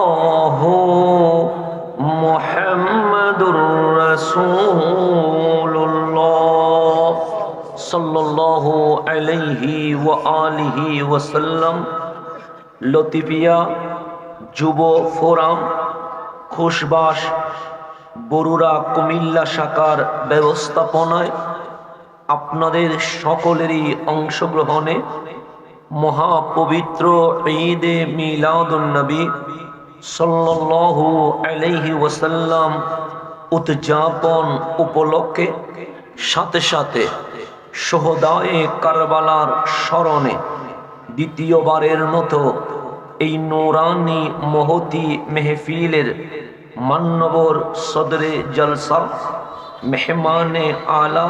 মুহাম্মাদুর রাসূলুল্লাহ সাল্লাল্লাহু আলাইহি ওয়া আলিহি ওয়াসাল্লাম। লতিফিয়া যুব ফোরাম খুশবাস বরুড়া কুমিল্লা শাখার ব্যবস্থাপনায় আপনাদের সকলেরই অংশগ্রহণে মহাপবিত্র ঈদে মিলাদুন নবী সাল্লাল্লাহু আলাইহি ওয়াসাল্লাম উদযাপন উপলক্ষে সাথে সাথে শহদায়ে কারবালার স্মরণে দ্বিতীয়বারের মতো এই নূরানি মহতি মেহফিলের মান্যবর সদরে জলসা মেহমানে আলা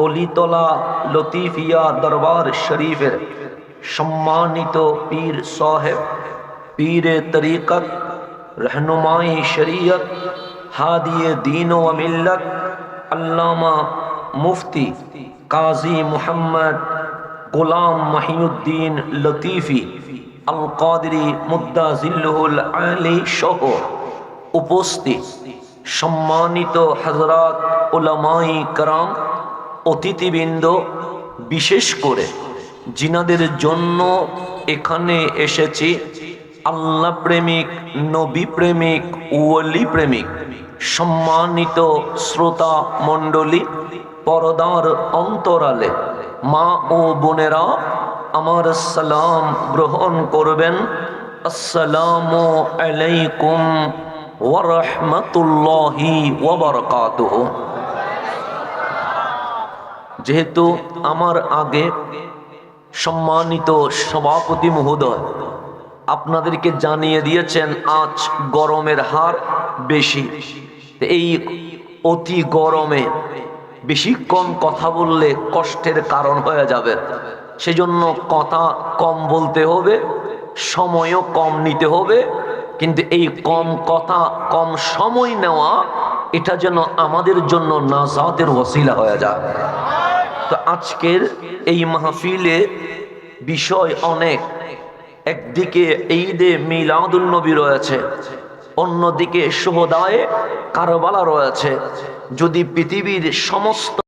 অলিতলা লতিফিয়া দরবার শরীফের সম্মানিত পীর সাহেব, পীরে তরিকত, रहनुमाई शरीयत, हादिये दीन व मिल्लत, अल्लामा मुफ्ती काजी मुहम्मद गुलाम महिउद्दीन लतीफ़ी अल कादरी मुद्दा जिल्लुहुल आली सह उपस्थित सम्मानित हजरात उलमाई कराम, অতিথিবৃন্দ, বিশেষ করে জিনাদের জন্য এখানে এসেছি আল্লাহ প্রেমিক, নবী প্রেমিক, ওলি প্রেমিক সম্মানিত শ্রোতা মণ্ডলী, পর্দার অন্তরালে মা ও বোনেরা আমার সালাম গ্রহণ করবেন। আসসালামু আলাইকুম ওয়া রাহমাতুল্লাহি ওয়া বারাকাতুহু। যেহেতু আমার আগে সম্মানিত সভাপতি মহোদয় আপনাদেরকে জানিয়ে দিয়েছেন আজ গরমের হার বেশি, এই অতি গরমে বেশিক্ষণ কথা বললে কষ্টের কারণ হয়ে যাবে, সেজন্য কথা কম বলতে হবে, সময়ও কম নিতে হবে। কিন্তু এই কম কথা কম সময় নেওয়া এটা যেন আমাদের জন্য নাজাতের ওসিলা হয়ে যায়। তো আজকের এই মাহফিলে বিষয় অনেক। একদিকে ঈদে মিলাদুন নবী রয়েছে, অন্যদিকে শুহাদায়ে কারবালা রয়েছে। যদি পৃথিবীর সমস্ত